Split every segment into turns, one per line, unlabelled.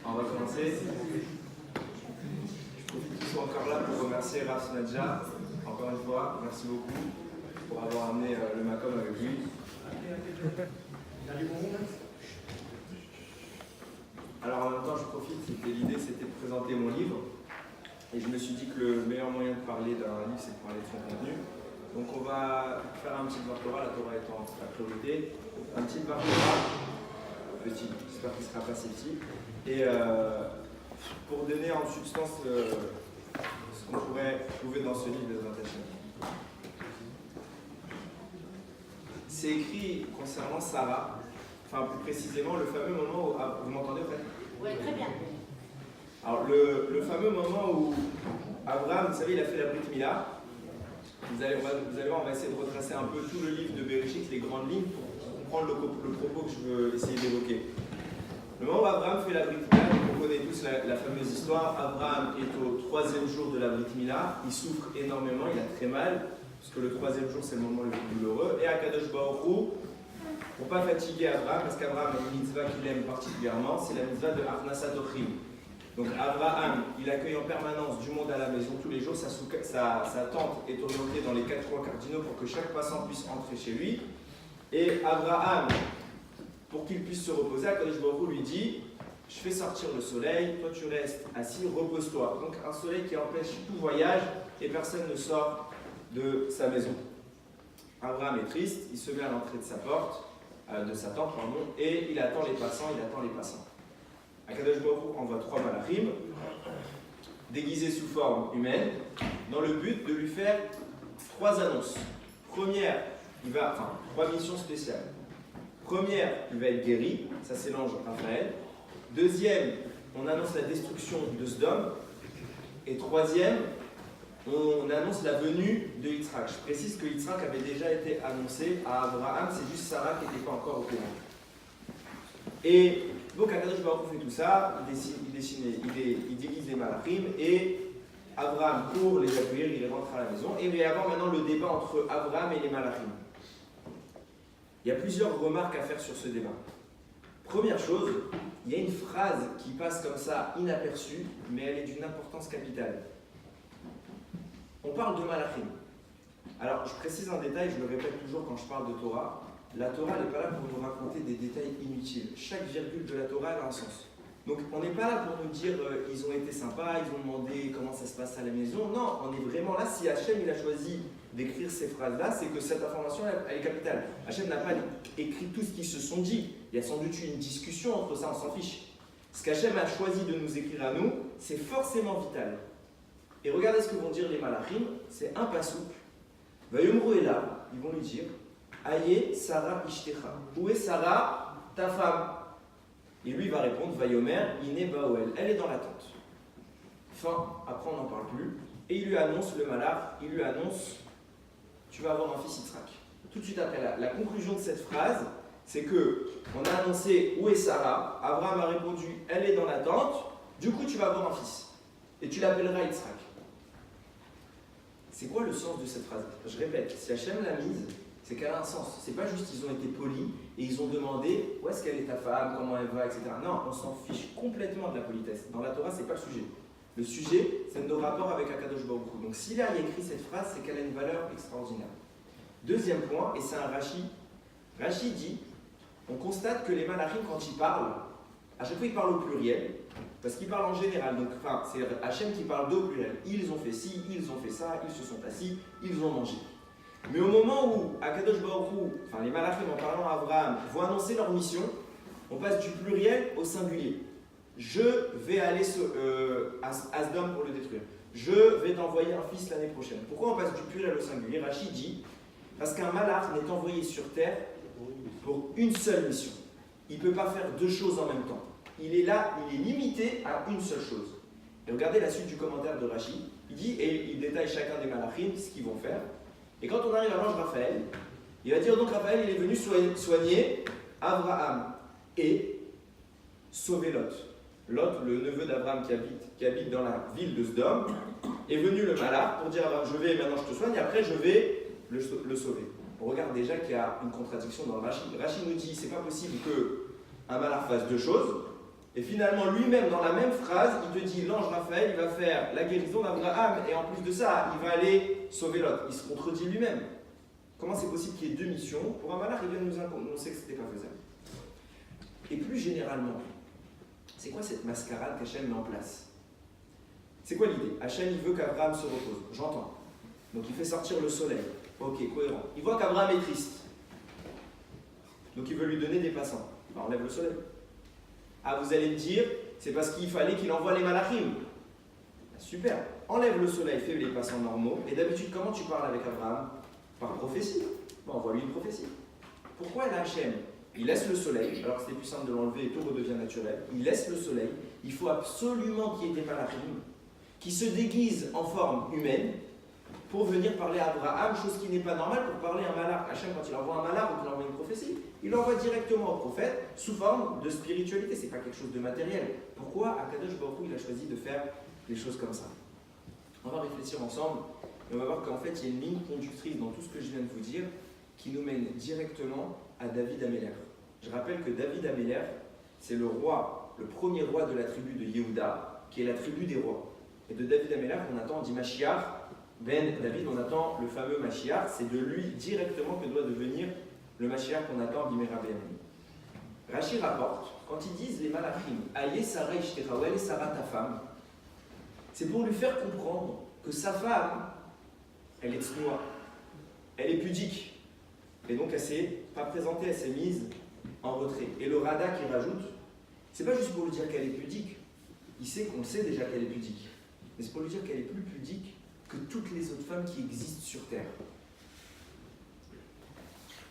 On va commencer. Je profite qu'ils soient encore là pour remercier Rav Nadja. Encore une fois, merci beaucoup pour avoir amené le Macom avec lui. Alors en même temps, je profite, l'idée c'était de présenter mon livre. Et je me suis dit que le meilleur moyen de parler d'un livre, c'est de parler de son contenu. Donc on va faire un petit Vartora, la Torah étant la priorité. Un petit Vartora, petit, j'espère qu'il ne sera pas si petit. Et pour donner en substance ce qu'on pourrait trouver dans ce livre de Hashem. C'est écrit concernant Sarah, enfin plus précisément le fameux moment où... Ah, vous m'entendez en fait?
Oui, très bien.
Alors le fameux moment où Abraham, vous savez, il a fait la Brit Mila. Vous allez voir, on va essayer de retracer un peu tout le livre de Bereshit, les grandes lignes, pour comprendre le propos que je veux essayer d'évoquer. Le moment où Abraham fait la Brit Mila, on connaît tous la fameuse histoire. Abraham est au 3e jour de la Brit Mila, il souffre énormément, il a très mal, parce que le 3e jour c'est le moment le plus douloureux. Et Akadosh Baruch Hu, pour ne pas fatiguer Abraham, parce qu'Abraham a une mitzvah qu'il aime particulièrement, c'est la mitzvah de Arnasat Ochrim. Donc Abraham, il accueille en permanence du monde à la maison tous les jours, sa tente est orientée dans les 4 coins cardinaux pour que chaque passant puisse entrer chez lui. Et Abraham, pour qu'il puisse se reposer, Akadosh Baruch Hu lui dit, je fais sortir le soleil, toi tu restes assis, repose-toi. Donc un soleil qui empêche tout voyage et personne ne sort de sa maison. Abraham est triste, il se met à l'entrée de sa porte, de sa tente, et il attend les passants, Akadosh Baruch Hu envoie 3 malachim, déguisés sous forme humaine, dans le but de lui faire 3 annonces. Première, 3 missions spéciales. Première, il va être guéri, ça c'est l'ange Raphaël. Deuxième, on annonce la destruction de Sodome. Et troisième, on annonce la venue de Yitzhak. Je précise que Yitzhak avait déjà été annoncé à Abraham, c'est juste Sarah qui n'était pas encore au courant. Et donc Akadosh Baruch Hu fait tout ça, il déguise les malachim, et Abraham, pour les accueillir, il rentre à la maison. Et il va y avoir maintenant le débat entre Abraham et les malachim. Il y a plusieurs remarques à faire sur ce débat. Première chose, il y a une phrase qui passe comme ça, inaperçue, mais elle est d'une importance capitale. On parle de malachim. Alors, je précise un détail, je le répète toujours quand je parle de Torah. La Torah n'est pas là pour nous raconter des détails inutiles. Chaque virgule de la Torah a un sens. Donc, on n'est pas là pour nous dire ils ont été sympas, ils ont demandé comment ça se passe à la maison. Non, on est vraiment là. Si Hachem il a choisi d'écrire ces phrases-là, c'est que cette information elle est capitale. Hachem n'a pas écrit tout ce qu'ils se sont dit. Il y a sans doute eu une discussion entre ça, on s'en fiche. Ce qu'Hachem a choisi de nous écrire à nous, c'est forcément vital. Et regardez ce que vont dire les malachim, c'est un pasouk. Vayomru est là, ils vont lui dire Aye Sarah Ishtecha. Où est Sarah, ta femme? Et lui va répondre Vayomer Ine Baoel. Elle est dans la tente. Fin, après on n'en parle plus. Et il lui annonce le malach, il lui annonce tu vas avoir un fils Yitzhak. Tout de suite après, la conclusion de cette phrase, c'est que on a annoncé où est Sarah. Abraham a répondu elle est dans la tente. Du coup, tu vas avoir un fils. Et tu l'appelleras Yitzhak. C'est quoi le sens de cette phrase? Je répète, si Hachem l'a mise, c'est qu'elle a un sens. C'est pas juste qu'ils ont été polis et ils ont demandé où est-ce qu'elle est ta femme, comment elle va, etc. Non, on s'en fiche complètement de la politesse. Dans la Torah, c'est pas le sujet. Le sujet, c'est nos rapports avec Akadosh Baruch Hu. Donc s'il a écrit cette phrase, c'est qu'elle a une valeur extraordinaire. Deuxième point, et c'est un Rashi. Rashi dit, on constate que les malachim, quand ils parlent, à chaque fois ils parlent au pluriel, parce qu'ils parlent en général. Donc, c'est Hachem qui parle d'au pluriel. Ils ont fait ci, ils ont fait ça, ils se sont assis, ils ont mangé. Mais au moment où Akadosh Baruch Hu, les malachim en parlant à Abraham, vont annoncer leur mission, on passe du pluriel au singulier. Je vais aller à Sodome pour le détruire. Je vais t'envoyer un fils l'année prochaine. Pourquoi on passe du pluriel au singulier? Rachid dit, parce qu'un malach n'est envoyé sur terre pour une seule mission. Il ne peut pas faire 2 choses en même temps. Il est là, il est limité à une seule chose. Et regardez la suite du commentaire de Rachid. Il dit, et il détaille chacun des malachim, ce qu'ils vont faire. Et quand on arrive à l'ange Raphaël, il va dire donc Raphaël, il est venu soigner Abraham et sauver Lot. Lot, le neveu d'Abraham qui habite dans la ville de Sodome, est venu le malach pour dire je vais, maintenant je te soigne, et après je vais le sauver. On regarde déjà qu'il y a une contradiction dans le Rachid. Rachid nous dit c'est pas possible qu'un malach fasse 2 choses. Et finalement, lui-même, dans la même phrase, il te dit l'ange Raphaël, il va faire la guérison d'Abraham, et en plus de ça, il va aller sauver Lot. Il se contredit lui-même. Comment c'est possible qu'il y ait deux missions? Pour un malach, il vient de nous annoncer que ce n'était pas faisable. Et plus généralement, c'est quoi cette mascarade qu'Hachem met en place? C'est quoi l'idée? Hachem, il veut qu'Abraham se repose. J'entends. Donc il fait sortir le soleil. Ok, cohérent. Il voit qu'Abraham est triste. Donc il veut lui donner des passants. Alors enlève le soleil. Ah, vous allez me dire, c'est parce qu'il fallait qu'il envoie les malachim. Super. Enlève le soleil, fais les passants normaux. Et d'habitude, comment tu parles avec Abraham? Par prophétie. Bon, envoie-lui une prophétie. Pourquoi là, Hachem, il laisse le soleil, alors que c'était plus simple de l'enlever et tout redevient naturel. Il laisse le soleil. Il faut absolument qu'il y ait des malachim qui se déguisent en forme humaine pour venir parler à Abraham, chose qui n'est pas normale pour parler à un malach. Hachem, quand il envoie un malach ou qu'il envoie une prophétie, il l'envoie directement au prophète sous forme de spiritualité. C'est pas quelque chose de matériel. Pourquoi Akadosh Baruch Hu, il a choisi de faire des choses comme ça? On va réfléchir ensemble et on va voir qu'en fait, il y a une ligne conductrice dans tout ce que je viens de vous dire qui nous mène directement à David Améler. Je rappelle que David Améler, c'est le roi, le premier roi de la tribu de Yehuda, qui est la tribu des rois. Et de David Améler, on attend, on dit Mashiach, Ben David, on attend le fameux Mashiach, c'est de lui directement que doit devenir le Mashiach qu'on attend Bimera Béani. Rashi rapporte, quand ils disent les malachim, Aïe Sarah Ishtera, ou elle est Sarah ta femme, c'est pour lui faire comprendre que sa femme, elle est tsnoua, elle est pudique, et donc elle ne s'est pas présentée, elle s'est mise en retrait. Et le Rada qui rajoute, c'est pas juste pour lui dire qu'elle est pudique, il sait qu'on sait déjà qu'elle est pudique, mais c'est pour lui dire qu'elle est plus pudique que toutes les autres femmes qui existent sur Terre.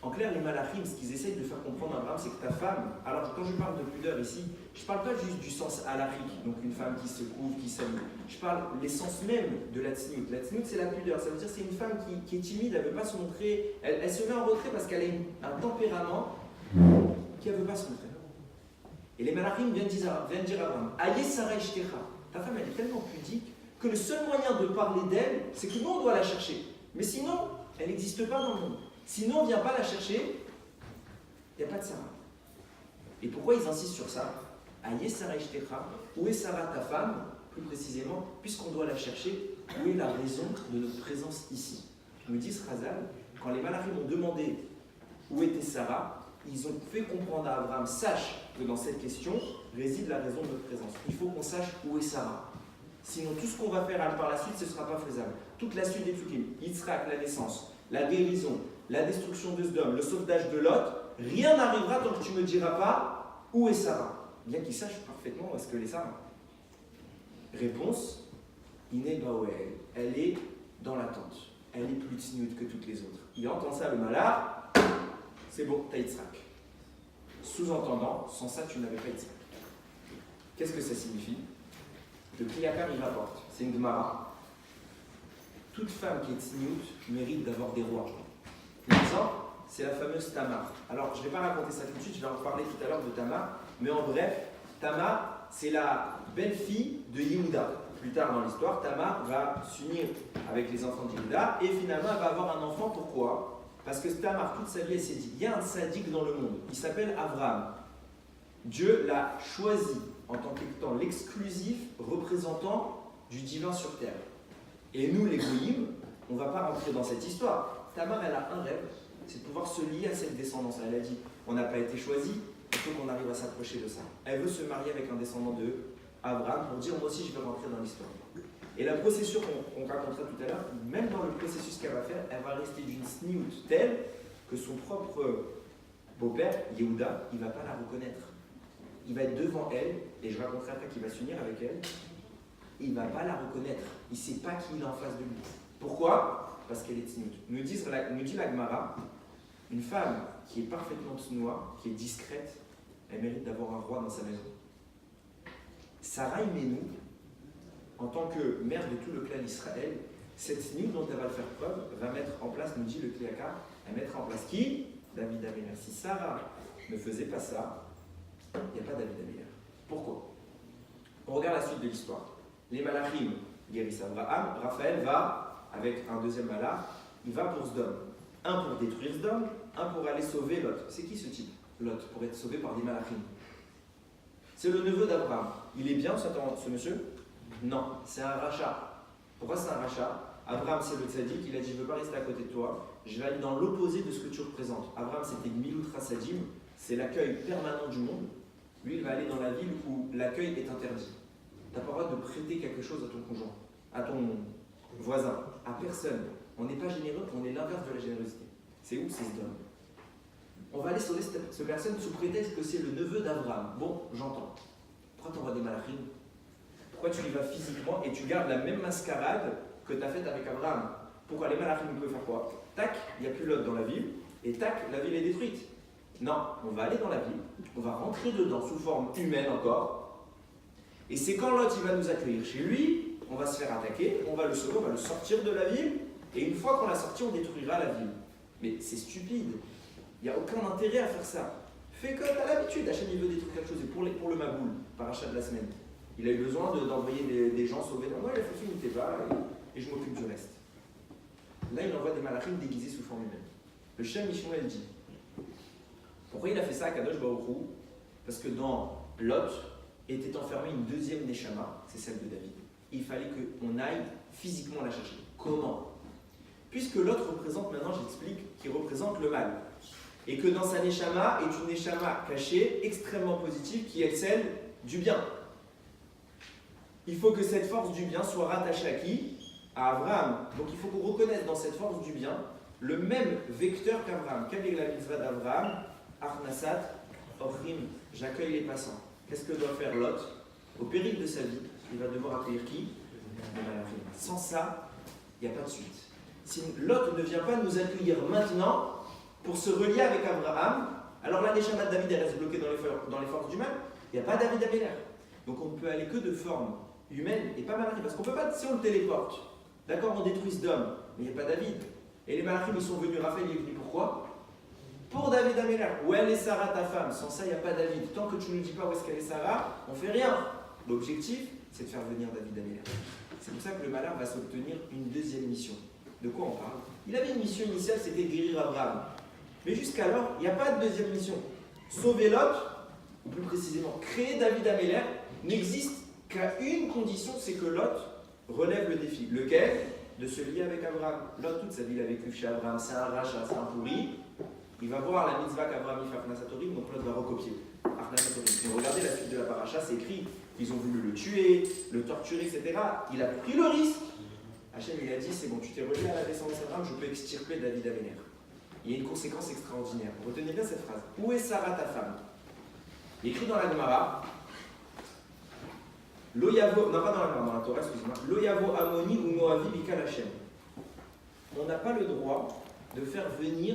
En clair, les malachim, ce qu'ils essayent de faire comprendre à Abraham, c'est que ta femme, alors quand je parle de pudeur ici, je ne parle pas juste du sens halachique, donc une femme qui se couvre, qui s'habille. Je parle l'essence même de la tzniut. La tzniut, c'est la pudeur, ça veut dire que c'est une femme qui est timide, elle ne veut pas se montrer, elle se met en retrait parce qu'elle a un tempérament qui ne veut pas se montrer. Et les malachim viennent dire à Abraham, Aïe Sarah Ishtera, ta femme elle est tellement pudique que le seul moyen de parler d'elle, c'est que nous on doit la chercher. Mais sinon, elle n'existe pas dans le monde. Sinon, on ne vient pas la chercher, il n'y a pas de Sarah. Et pourquoi ils insistent sur ça? Aïe Sarah Ishtera, où est Sarah ta femme? Plus précisément, puisqu'on doit la chercher, où est la raison de notre présence ici? Nous disent Chazal, quand les malachim ont demandé où était Sarah, ils ont fait comprendre à Abraham, sache que dans cette question réside la raison de notre présence. Il faut qu'on sache où est Sarah. Sinon, tout ce qu'on va faire par la suite, ce ne sera pas faisable. Toute la suite des Tzukim, Yitzhak, la naissance, la guérison, la destruction de Sodome, le sauvetage de Lot, rien n'arrivera tant que tu ne me diras pas où est Sarah. Bien qu'il sache parfaitement où est-ce que est Sarah. Réponse, Iné Baoel, elle est dans la tente. Elle est plus tsniout que toutes les autres. Il entend ça, le malard, c'est bon, t'as Yitzhak. Sous-entendant, sans ça, tu n'avais pas Yitzhak. Qu'est-ce que ça signifie? Le Kriyakar, il rapporte, c'est une Gemara. Toute femme qui est tsniout mérite d'avoir des rois. L'exemple, c'est la fameuse Tamar. Alors, je ne vais pas raconter ça tout de suite, je vais en parler tout à l'heure de Tamar, mais en bref, Tamar, c'est la belle-fille de Yehuda. Plus tard dans l'histoire, Tamar va s'unir avec les enfants de Yehuda et finalement, elle va avoir un enfant. Pourquoi? Parce que Tamar, toute sa vie, elle s'est dit, il y a un sadique dans le monde, il s'appelle Abraham. Dieu l'a choisi en tant qu'étant l'exclusif représentant du divin sur terre. Et nous, les goïms, on ne va pas rentrer dans cette histoire. Tamar, elle a un rêve, c'est de pouvoir se lier à cette descendance. Elle a dit, on n'a pas été choisi, il faut qu'on arrive à s'approcher de ça. Elle veut se marier avec un descendant de Abraham pour dire, moi aussi, je vais rentrer dans l'histoire. Et la procédure qu'on racontera tout à l'heure, même dans le processus qu'elle va faire, elle va rester d'une sniout telle que son propre beau-père, Yehuda, il ne va pas la reconnaître. Il va être devant elle, et je raconterai après qu'il va s'unir avec elle, et il ne va pas la reconnaître. Il ne sait pas qui il est en face de lui. Pourquoi? Parce qu'elle est tsniout. Nous dit la Gemara, une femme qui est parfaitement tsnoua, qui est discrète, elle mérite d'avoir un roi dans sa maison. Sarah Imenou, en tant que mère de tout le clan d'Israël, cette sniout dont elle va le faire preuve, va mettre en place, nous dit le Kliaka, elle mettra en place qui? David Améler. Si Sarah ne faisait pas ça, il n'y a pas David Améler. Pourquoi? On regarde la suite de l'histoire. Les malachim guérissent Abraham, Raphaël va avec un deuxième malach, il va pour Sodome. Un pour détruire Sodome, un pour aller sauver Lot. C'est qui ce type? Lot, pour être sauvé par des malachim. c'est le neveu d'Abraham. Il est bien ce monsieur? Non, c'est un rachat. Pourquoi c'est un rachat? Abraham, c'est le tzaddik, il a dit je ne veux pas rester à côté de toi, je vais aller dans l'opposé de ce que tu représentes. Abraham, c'était Gmilut Chassadim, c'est l'accueil permanent du monde. Lui, il va aller dans la ville où l'accueil est interdit. Tu n'as pas le droit de prêter quelque chose à ton conjoint, à ton voisin, à personne. On n'est pas généreux, on est l'inverse de la générosité. C'est où? C'est Sodome. On va aller sauver cette personne sous prétexte que c'est le neveu d'Abraham. Bon, j'entends. Pourquoi tu envoies des malachim? Pourquoi tu y vas physiquement et tu gardes la même mascarade que tu as faite avec Abraham? Pourquoi les malachim peuvent faire quoi? Tac, il n'y a plus Lot dans la ville, et tac, la ville est détruite. Non, on va aller dans la ville, on va rentrer dedans sous forme humaine encore, et c'est quand Lot il va nous accueillir chez lui, on va se faire attaquer, on va le sauver, on va le sortir de la ville, et une fois qu'on l'a sorti, on détruira la ville. Mais c'est stupide, il n'y a aucun intérêt à faire ça. Fais comme tu as l'habitude, Hachem il veut détruire quelque chose, et pour le Maboul, parachat de la semaine, il a eu besoin d'envoyer des gens sauver. Non, moi il a fait finir tes pas, et je m'occupe du reste. Là, il envoie des malachim déguisés sous forme humaine. Le Shem Mishmuel dit. Pourquoi il a fait ça à Kadosh Baruch Hu? Parce que dans Lot était enfermée une deuxième Neshama, c'est celle de David. Il fallait qu'on aille physiquement la chercher. Comment? Puisque Lot représente, maintenant j'explique, qui représente le mal. Et que dans sa Neshama est une Neshama cachée, extrêmement positive, qui est celle du bien. Il faut que cette force du bien soit rattachée à qui? À Abraham. Donc il faut qu'on reconnaisse dans cette force du bien le même vecteur qu'Abraham. Quelle est la mitzvah d'Abraham? Arnasat, Ochrim, j'accueille les passants. Qu'est-ce que doit faire Lot? Au péril de sa vie, il va devoir accueillir qui? Les malachim. Sans ça, il n'y a pas de suite. Si Lot ne vient pas nous accueillir maintenant pour se relier avec Abraham, alors la Neshama de David elle reste bloquée dans les forces du mal. Il n'y a pas David Améler. Donc on ne peut aller que de forme humaine et pas malachim. Parce qu'on ne peut pas, si on le téléporte, d'accord, on détruit Sodome, mais il n'y a pas David. Et les malachim, ils sont venus, Raphaël, il est venu pourquoi? Pour David Améler. Où elle est Sarah, ta femme? Sans ça, il n'y a pas David. Tant que tu ne nous dis pas où est-ce qu'elle est Sarah, on ne fait rien. L'objectif, c'est de faire venir David Améler. C'est pour ça que le malheur va s'obtenir une deuxième mission. De quoi on parle? Il avait une mission initiale, c'était guérir Abraham. Mais jusqu'alors, il n'y a pas de deuxième mission. Sauver Lot, ou plus précisément, créer David Améler, n'existe qu'à une condition, c'est que Lot relève le défi. Lequel? De se lier avec Abraham. Lot, toute sa vie, il a vécu chez Abraham, c'est un rachat, c'est un pourri. Il va voir la mitzvah qu'Abraham fait Arnasatorim, donc Lot va recopier. Arnasatorim. Et regardez la suite de la paracha, c'est écrit qu'ils ont voulu le tuer, le torturer, etc. Il a pris le risque. Hachem il a dit, c'est bon, tu t'es relié à la descendance d'Abraham, je peux extirper David Améler. Il y a une conséquence extraordinaire. Retenez bien cette phrase. Où est Sarah, ta femme? Il est écrit dans la Gemara, Loyavo, non pas dans la Gemara, dans la Torah, excusez-moi, Loyavo Amoni ou Moavi Bikal Hachem. On n'a pas le droit de faire venir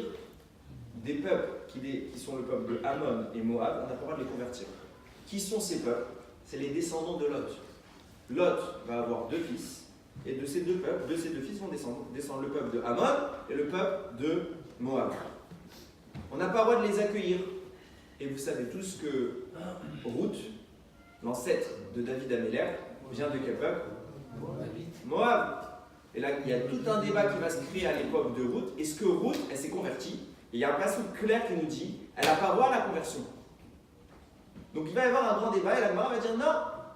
des peuples qui sont le peuple de Ammon et Moab, on n'a pas le droit de les convertir. Qui sont ces peuples? C'est les descendants de Lot. Lot va avoir deux fils, et de ces deux fils vont descendre le peuple de Ammon et le peuple de Moab. On n'a pas le droit de les accueillir. Et vous savez tous que Ruth, l'ancêtre de David Améler, vient de quel peuple? Moab. Et là, il y a tout un débat qui va se créer à l'époque de Ruth. Est-ce que Ruth, elle s'est convertie? Et il y a un passage clair qui nous dit, elle n'a pas droit à la conversion. Donc il va y avoir un grand débat et la Gemara va dire non,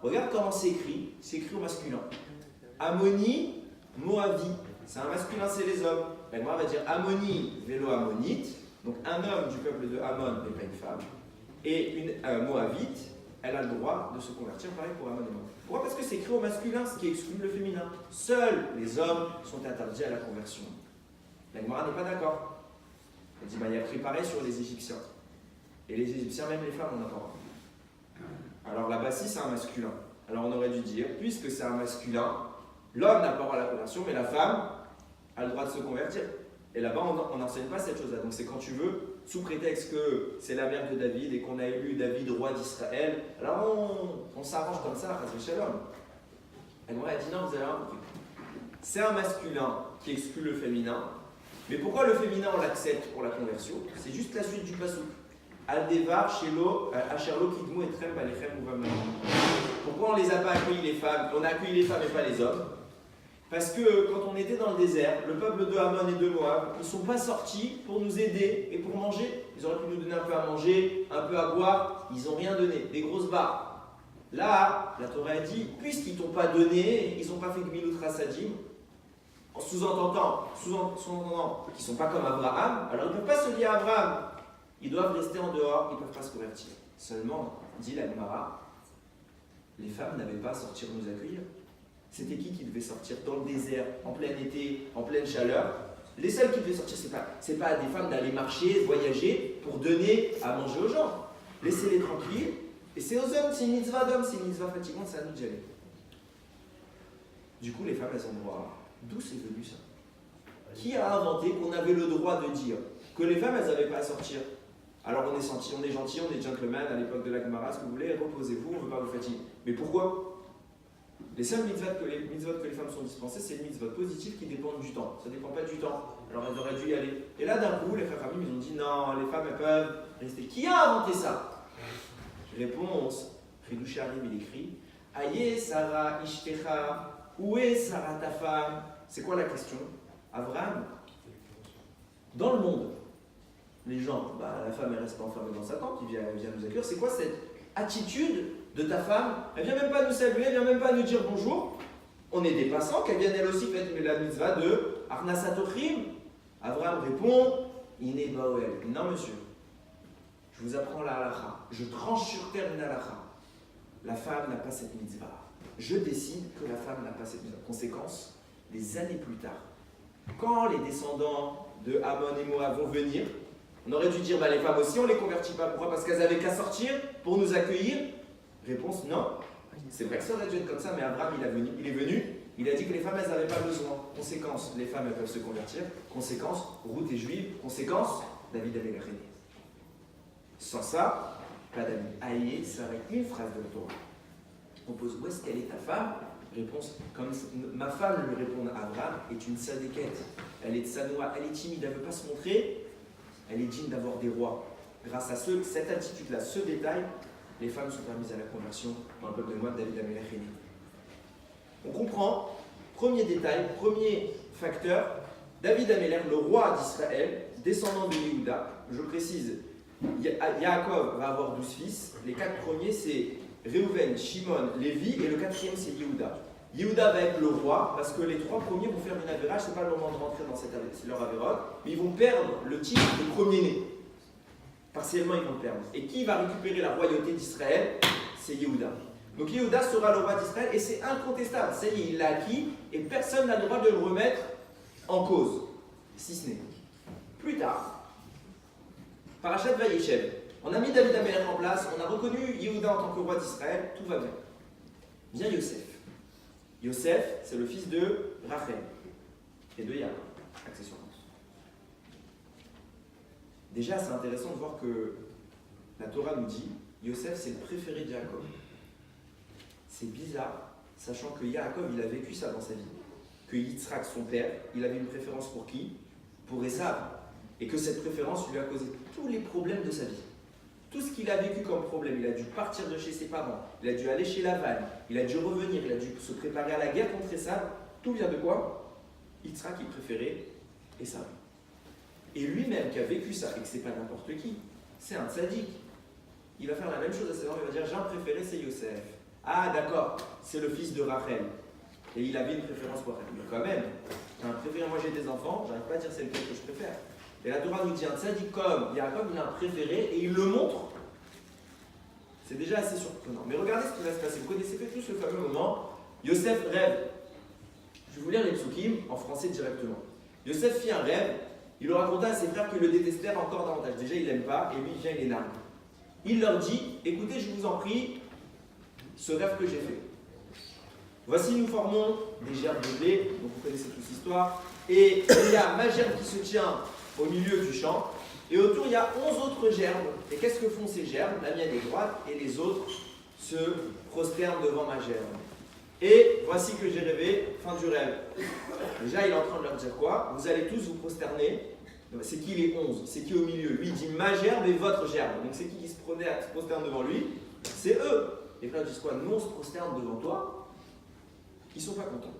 regarde comment c'est écrit au masculin. Ammoni, Moavi, c'est un masculin, c'est les hommes. La Gemara va dire Ammoni, vélo ammonite, donc un homme du peuple de Ammon, mais pas une femme, et une Moabite, elle a le droit de se convertir, pareil pour Ammon et Moab. Pourquoi? Parce que c'est écrit au masculin, ce qui exclut le féminin. Seuls les hommes sont interdits à la conversion. La Gemara n'est pas d'accord. Elle dit, il y a préparé sur les Égyptiens. Et les Égyptiens, même les femmes, on n'a pas le droit. Alors là-bas, si c'est un masculin, alors on aurait dû dire, puisque c'est un masculin, l'homme n'a pas le droit à la conversion, mais la femme a le droit de se convertir. Et là-bas, on n'enseigne pas cette chose-là. Donc c'est quand tu veux, sous prétexte que c'est la mère de David et qu'on a élu David roi d'Israël, alors on s'arrange comme ça, parce que shalom. Et moi, elle dit non, vous avez rien compris. C'est un masculin qui exclut le féminin. Mais pourquoi le féminin on l'accepte pour la conversion? C'est juste la suite du passouk. Aldevar, Shelo, Asherlo, Kidmu, Etrem, Balechem, Uvamam. Pourquoi on ne les a pas accueillis les femmes? On a accueilli les femmes et pas les hommes. Parce que quand on était dans le désert, le peuple de Ammon et de Moab, ils ne sont pas sortis pour nous aider et pour manger. Ils auraient pu nous donner un peu à manger, un peu à boire. Ils n'ont rien donné. Des grosses barres. Là, la Torah a dit, puisqu'ils t'ont pas donné, ils n'ont pas fait Gmilut Rasadim, en sous-entendant qu'ils ne sont pas comme Abraham, alors ils ne peuvent pas se lier à Abraham. Ils doivent rester en dehors, ils ne peuvent pas se convertir. Seulement, dit la Gemara, les femmes n'avaient pas à sortir nous accueillir. C'était qui devait sortir dans le désert, en plein été, en pleine chaleur? Les seuls qui devaient sortir, c'est pas à des femmes d'aller marcher, voyager, pour donner à manger aux gens. Laissez-les tranquilles. Et c'est aux hommes, c'est une mitzvah d'homme, c'est une mitzvah fatigante, c'est à nous d'y aller. Du coup, les femmes, elles ont droit. D'où c'est venu ça? Qui a inventé qu'on avait le droit de dire que les femmes, elles n'avaient pas à sortir? Alors on est gentil, on est gentleman à l'époque de la Gemara, ce que vous voulez, reposez-vous, on ne veut pas vous fatiguer. Mais pourquoi? Les seules mitzvot que les femmes sont dispensées, c'est les mitzvot positives qui dépendent du temps. Ça ne dépend pas du temps. Alors elles auraient dû y aller. Et là, d'un coup, les frères familles, ils ont dit non, les femmes, elles peuvent rester. Qui a inventé ça? Réponse, Ridouche Harim, il écrit Aïe Sarah Ishtecha, où est Sarah ta femme? C'est quoi la question? Abraham, dans le monde, les gens, la femme elle reste pas enfermée dans sa tente, il vient nous accueillir. C'est quoi cette attitude de ta femme? Elle vient même pas nous saluer, elle vient même pas nous dire bonjour. On est des passants, qu'elle vienne elle aussi faire la mitzvah de Arnasatochim. Abraham répond Iné Baoel. Non monsieur, je vous apprends la halakha. Je tranche sur terre une halakha. La femme n'a pas cette mitzvah. Je décide que la femme n'a pas cette mitzvah. Conséquence, des années plus tard, quand les descendants de Ammon et Moab vont venir, on aurait dû dire les femmes aussi, on ne les convertit pas. Pourquoi? Parce qu'elles avaient qu'à sortir pour nous accueillir. Réponse non. C'est vrai que ça aurait dû être comme ça, mais Abraham il est venu, il a dit que les femmes elles n'avaient pas besoin. Conséquence, les femmes elles peuvent se convertir. Conséquence, Ruth est juive. Conséquence, David avait la reine. Sans ça, pas David. Aïe, ça aurait une phrase de la Torah. On pose où est-ce qu'elle est ta femme? Réponse, comme ma femme lui répond à Abraham, est une sadéquette. Elle est tsanoua, elle est timide, elle ne veut pas se montrer. Elle est digne d'avoir des rois. Grâce à cette attitude-là, ce détail, les femmes sont permises à la conversion dans le peuple de Moab, David Amelech est né. On comprend, premier détail, premier facteur, David Amelech, le roi d'Israël, descendant de Yehuda. Je précise, Yaakov va avoir 12 fils. Les 4 premiers, c'est Réhouven, Shimon, Lévi, et le 4e, c'est Yehuda. Yehuda va être le roi, parce que les 3 premiers vont faire une avérage, ce n'est pas le moment de rentrer dans leur avérote, mais ils vont perdre le titre de premier-né. Partiellement, ils vont le perdre. Et qui va récupérer la royauté d'Israël? C'est Yehuda. Donc Yehuda sera le roi d'Israël, et c'est incontestable. Ça y est, il l'a acquis, et personne n'a le droit de le remettre en cause, si ce n'est. Plus tard, Parashat Vayeshev, on a mis David Amelech en place, on a reconnu Yehuda en tant que roi d'Israël, tout va bien. Vient Yosef. Yosef, c'est le fils de Rachel et de Yaakov, accessoirement. Déjà, c'est intéressant de voir que la Torah nous dit Yosef, c'est le préféré de Yaakov. C'est bizarre, sachant que Yaakov, il a vécu ça dans sa vie. Que Yitzhak, son père, il avait une préférence pour qui? Pour Esav. Et que cette préférence lui a causé tous les problèmes de sa vie. Tout ce qu'il a vécu comme problème, il a dû partir de chez ses parents, il a dû aller chez Lavan, il a dû revenir, il a dû se préparer à la guerre contre Esav. Tout vient de quoi? Yitzhak, il préférait Esav. Et lui-même qui a vécu ça, et que c'est pas n'importe qui, c'est un tzaddik. Il va faire la même chose à ses enfants, il va dire j'ai un préféré, c'est Yosef. Ah d'accord, c'est le fils de Rachel. Et il avait une préférence pour Rachel. Mais quand même, j'ai un préféré, moi j'ai des enfants, j'arrive pas à dire c'est lequel que je préfère. Et la Torah nous dit un tzaddik comme Yaakov, il a un préféré et il le montre. C'est déjà assez surprenant. Mais regardez ce qui va se passer. Vous connaissez tous le fameux moment. Yosef rêve. Je vais vous lire les psukim en français directement. Yosef fit un rêve. Il le raconta à ses frères qui le détestèrent encore davantage. Déjà, il n'aime pas et lui, il vient, il énerve. Il leur dit écoutez, je vous en prie, ce rêve que j'ai fait. Voici, nous formons des gerbes de blé. Donc, vous connaissez toute l'histoire. Et il y a ma gerbe qui se tient au milieu du champ, et autour il y a 11 autres gerbes. Et qu'est-ce que font ces gerbes? La mienne est droite, et les autres se prosternent devant ma gerbe. Et voici que j'ai rêvé, fin du rêve. Déjà il est en train de leur dire quoi? Vous allez tous vous prosterner. C'est qui les 11? C'est qui au milieu? Lui il dit ma gerbe et votre gerbe. Donc c'est qui se prosterne devant lui? C'est eux. Les frères disent quoi? Nous on se prosterne devant toi. Ils sont pas contents.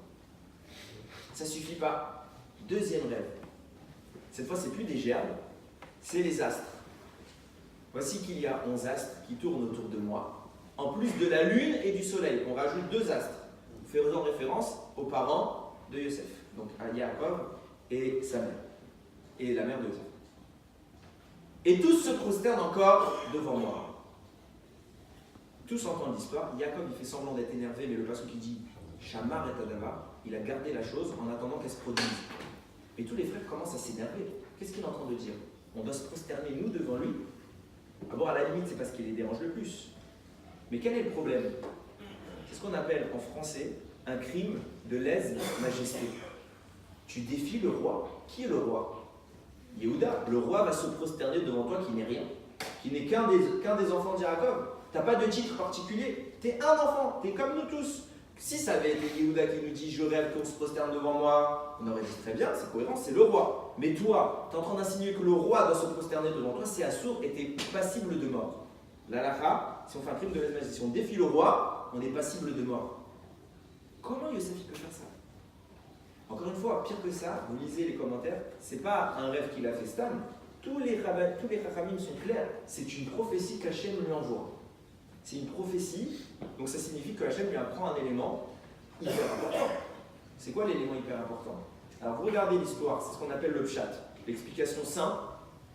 Ça suffit pas. Deuxième rêve. Cette fois, c'est plus des gerbes, c'est les astres. Voici qu'il y a 11 astres qui tournent autour de moi, en plus de la lune et du soleil. On rajoute 2 astres, faisant référence aux parents de Yosef, donc à Yaakov et sa mère, et la mère de Yosef. Et tous se prosternent encore devant moi. Tous entendent l'histoire. Yaakov, il fait semblant d'être énervé, mais le passage qui dit Shamar et Adama, il a gardé la chose en attendant qu'elle se produise. Et tous les frères commencent à s'énerver. Qu'est-ce qu'il est en train de dire? On doit se prosterner, nous, devant lui. D'abord, à la limite, c'est parce qu'il les dérange le plus. Mais quel est le problème? C'est ce qu'on appelle en français un crime de lèse-majesté. Tu défies le roi. Qui est le roi? Yehuda. Le roi va se prosterner devant toi qui n'est rien, qui n'est qu'un des enfants d'Yaakov. Tu n'as pas de titre particulier. Tu es un enfant, tu es comme nous tous. Si ça avait été Yehuda qui nous dit « Je rêve qu'on se prosterne devant moi », on aurait dit très bien, c'est cohérent, c'est le roi. Mais toi, tu es en train d'insinuer que le roi doit se prosterner devant toi, c'est assourd et tu es passible de mort. L'halakha, si on fait un crime de lèse-majesté, si on défie le roi, on est passible de mort. Comment Yosef peut faire ça? Encore une fois, pire que ça, vous lisez les commentaires, c'est pas un rêve qu'il a fait Stam. Tous les chachamim sont clairs, c'est une prophétie qu'Hachem lui envoie. C'est une prophétie, donc ça signifie que Hachem lui apprend un élément hyper important. C'est quoi l'élément hyper important? Alors vous regardez l'histoire, c'est ce qu'on appelle le pshat. L'explication simple,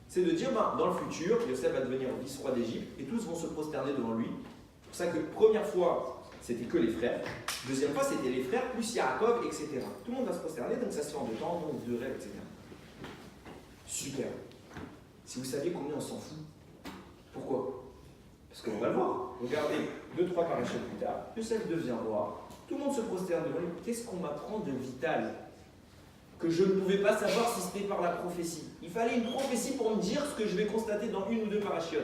c'est de dire dans le futur, Yosef va devenir vice-roi d'Égypte et tous vont se prosterner devant lui. C'est pour ça que première fois, c'était que les frères. Deuxième fois, c'était les frères plus Yaakov, etc. Tout le monde va se prosterner, donc ça se fait en 2 temps, donc 2 rêves, etc. Super. Si vous saviez combien on s'en fout. Pourquoi? Parce qu'on va le voir. Regardez, 2-3 parachutes plus tard, Yosef devient roi, tout le monde se prosterne devant lui. Qu'est-ce qu'on m'apprend de vital que je ne pouvais pas savoir si c'était par la prophétie? Il fallait une prophétie pour me dire ce que je vais constater dans 1 ou 2 parachutes.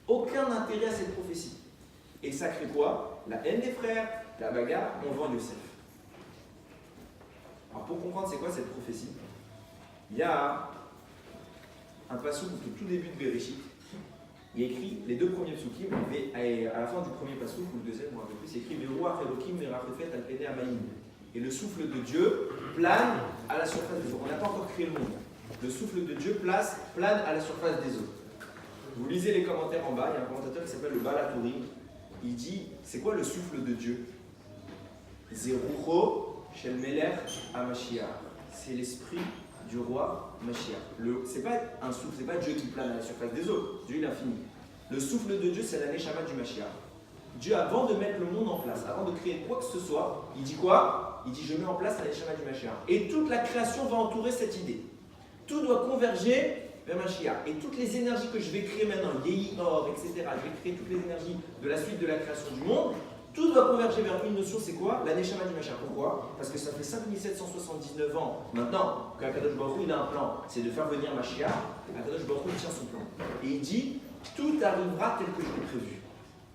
Aucun intérêt à cette prophétie. Et ça crée quoi? La haine des frères, la bagarre, on vend Yosef. Alors pour comprendre c'est quoi cette prophétie, il y a un passouk au tout début de Bereshit. Il y a écrit les 2 premiers psukim, et à la fin du premier passouk, ou le deuxième, ou un peu plus, il y a écrit Veruach Elokim Merachefet al Pene Hamayim. Et le souffle de Dieu plane à la surface des eaux. On n'a pas encore créé le monde. Le souffle de Dieu plane à la surface des eaux. Vous lisez les commentaires en bas, il y a un commentateur qui s'appelle le Balatourim. Il dit, c'est quoi le souffle de Dieu? Zerucho Shel Melech HaMashiach. C'est l'esprit du roi Mashiach. C'est pas un souffle, c'est pas Dieu qui plane à la surface des eaux. Dieu il est infini. Le souffle de Dieu, c'est la Neshama du Mashiach. Dieu, avant de mettre le monde en place, avant de créer quoi que ce soit, il dit quoi? Il dit, je mets en place la Neshama du Mashiach. Et toute la création va entourer cette idée. Tout doit converger vers Mashiach. Et toutes les énergies que je vais créer maintenant, Yehi Or, etc., je vais créer toutes les énergies de la suite de la création du monde, tout doit converger vers une notion, c'est quoi? La Neshama du Mashiach. Pourquoi? Parce que ça fait 5779 ans maintenant qu'Akadosh Baruch Hu il a un plan, c'est de faire venir Mashiach. Akadosh Baruch Hu tient son plan. Et il dit, tout arrivera tel que je l'ai prévu.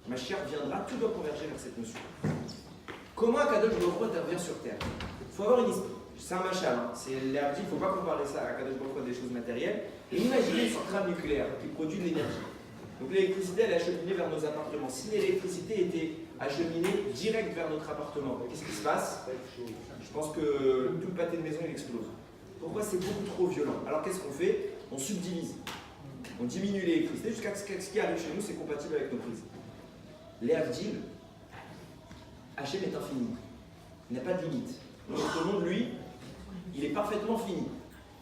Mashiach viendra, tout doit converger vers cette notion. Comment Akadosh Baruch Hu intervient sur Terre? Il faut avoir une histoire. C'est un machal, hein. C'est l'air dit, il ne faut pas comparer ça à Akadosh Baruch Hu à des choses matérielles. Et imaginez une centrale nucléaire qui produit de l'énergie. Donc l'électricité, elle est acheminée vers nos appartements. Si l'électricité était acheminée direct vers notre appartement, qu'est-ce qui se passe? Je pense que tout le pâté de maison, il explose. Pourquoi? C'est beaucoup trop violent. Alors qu'est-ce qu'on fait? On subdivise. On diminue l'électricité jusqu'à ce qui arrive chez nous, c'est compatible avec nos prises. Les Avdil, Hachem est infini. Il n'a pas de limite. Notre monde, lui, il est parfaitement fini.